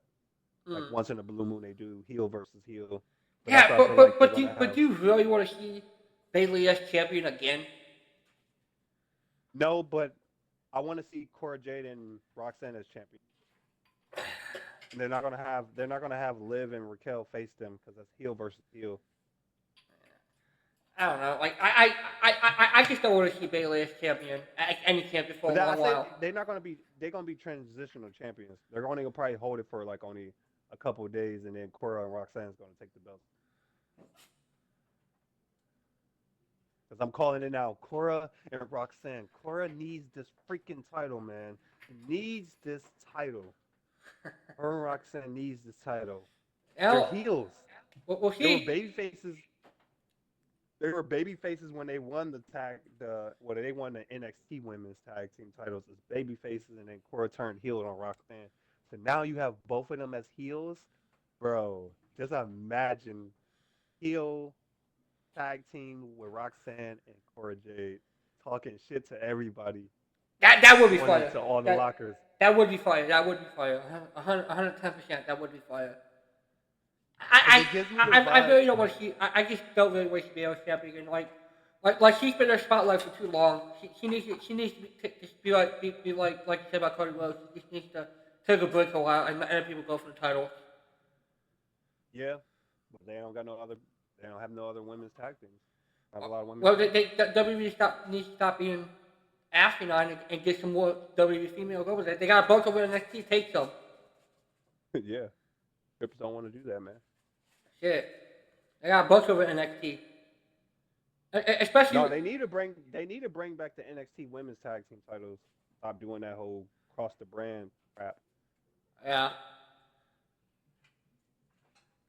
Like
Mm.
once in a blue moon, they do heel versus heel. But that's
Yeah,
what I feel like they're gonna
but
have.
do you really want to see Bailey as champion again?
No, but I want to see Cora Jade and Roxanne as champion. And they're not gonna have Liv and Raquel face them because that's heel versus heel.
I don't know. Like I just don't want to see Bailey as champion, any champion for
But
a
I
long
said
while.
they're gonna be transitional champions. They're only gonna probably hold it for like only a couple of days, and then Cora and Roxanne's gonna take the belt. Because I'm calling it now, Cora and Roxanne. Cora needs this freaking title, man. She needs this title. Her and Roxanne needs this title. They're
Well,
heels.
we'll
They were
see.
baby faces. They were baby faces when they won they won the NXT Women's Tag Team titles as baby faces, and then Cora turned heel on Roxanne. So now you have both of them as heels, bro. Just imagine heel tag team with Roxanne and Cora Jade talking shit to everybody,
That would be
going
fire.
into all the lockers.
That would be fire. That would be fire. 110%. That would be fire.
It gives me the
I
vibe.
really don't want to see. I just don't really want to be able to champion. Like she's been in the spotlight for too long. She needs to be like you said about Cody Rhodes. She just needs to take a break a while and let people go for the title.
Yeah, but they don't got no other. They don't have no other women's tag teams. Have a lot of women.
Well, WWE needs to stop being asinine and get some more WWE females over there. They got a bunch over in NXT. Take some.
Yeah, Crips don't want to do that, man.
Shit. They got a bunch over in NXT. Especially.
No, they need to bring back the NXT Women's Tag Team titles. Stop doing that whole cross the brand crap.
Yeah.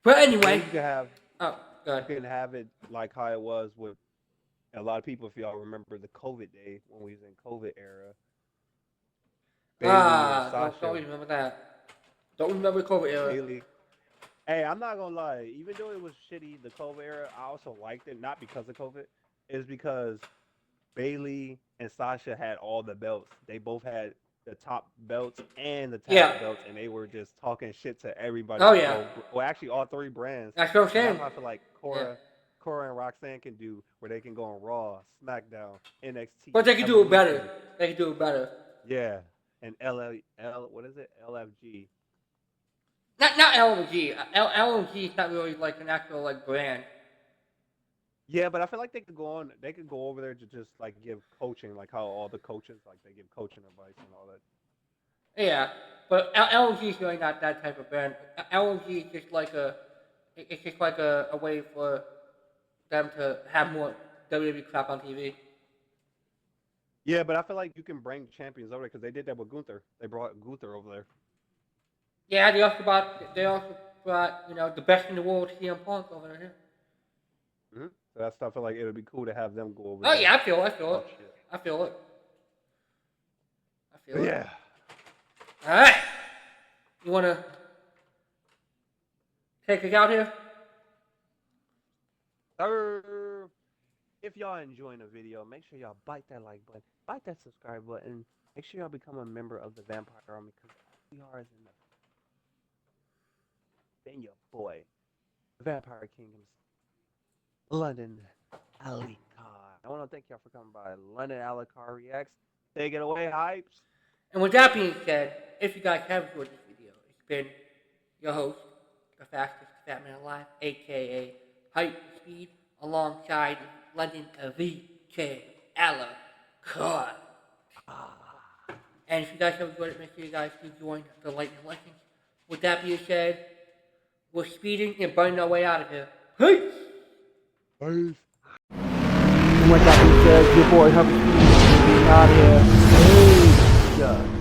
But anyway.
You can have.
Oh, go ahead.
You can have it like how it was with a lot of people. If y'all remember the COVID day when we was in COVID era. Bayley and Sasha.
Don't remember that. Don't remember COVID era.
Bayley. Hey, I'm not gonna lie. Even though it was shitty, the COVID era, I also liked it. Not because of COVID. It's because Bayley and Sasha had all the belts. They both had the top belts and the tag belts, and they were just talking shit to everybody.
Oh yeah.
Well, actually, all three brands.
That's what I'm saying.
That's what I feel like Cora and Roxanne can do, where they can go on Raw, SmackDown, NXT.
But they can do it better. They can do it better.
Yeah, and what is it? LFG.
Not LMG. LMG is not really like an actual like brand.
Yeah, but I feel like they could go on. They could go over there to just like give coaching, like how all the coaches like they give coaching advice and all that.
Yeah, but LMG is really not that type of brand. LMG is just like a way for them to have more WWE crap on TV.
Yeah, but I feel like you can bring champions over there because they did that with Gunther. They brought Gunther over there.
Yeah, they also brought the best in the world CM Punk over there.
Mm-hmm. So that's stuff I feel like it would be cool to have them go over
there.
Oh
yeah, I feel it.
Yeah.
All right. You wanna take us out here?
If y'all enjoying the video, make sure y'all bite that like button, bite that subscribe button. Make sure y'all become a member of the Vampire Army because we are in the. Then your boy, the Vampire Kingdom's London Alucard. I want to thank y'all for coming by LondonAlucardReacts. Take it away, hypes.
And with that being said, if you guys have enjoyed this video, it's been your host, the fastest fat man alive, aka Hype Speed, alongside London VK Alucard. And if you guys have enjoyed it, make sure you guys do join the Lightninig Legnds. With that being said, we're speeding and burning our way out of here. Peace!
Peace.
And with that being said, your boy Hype Speed is out of here. Peace!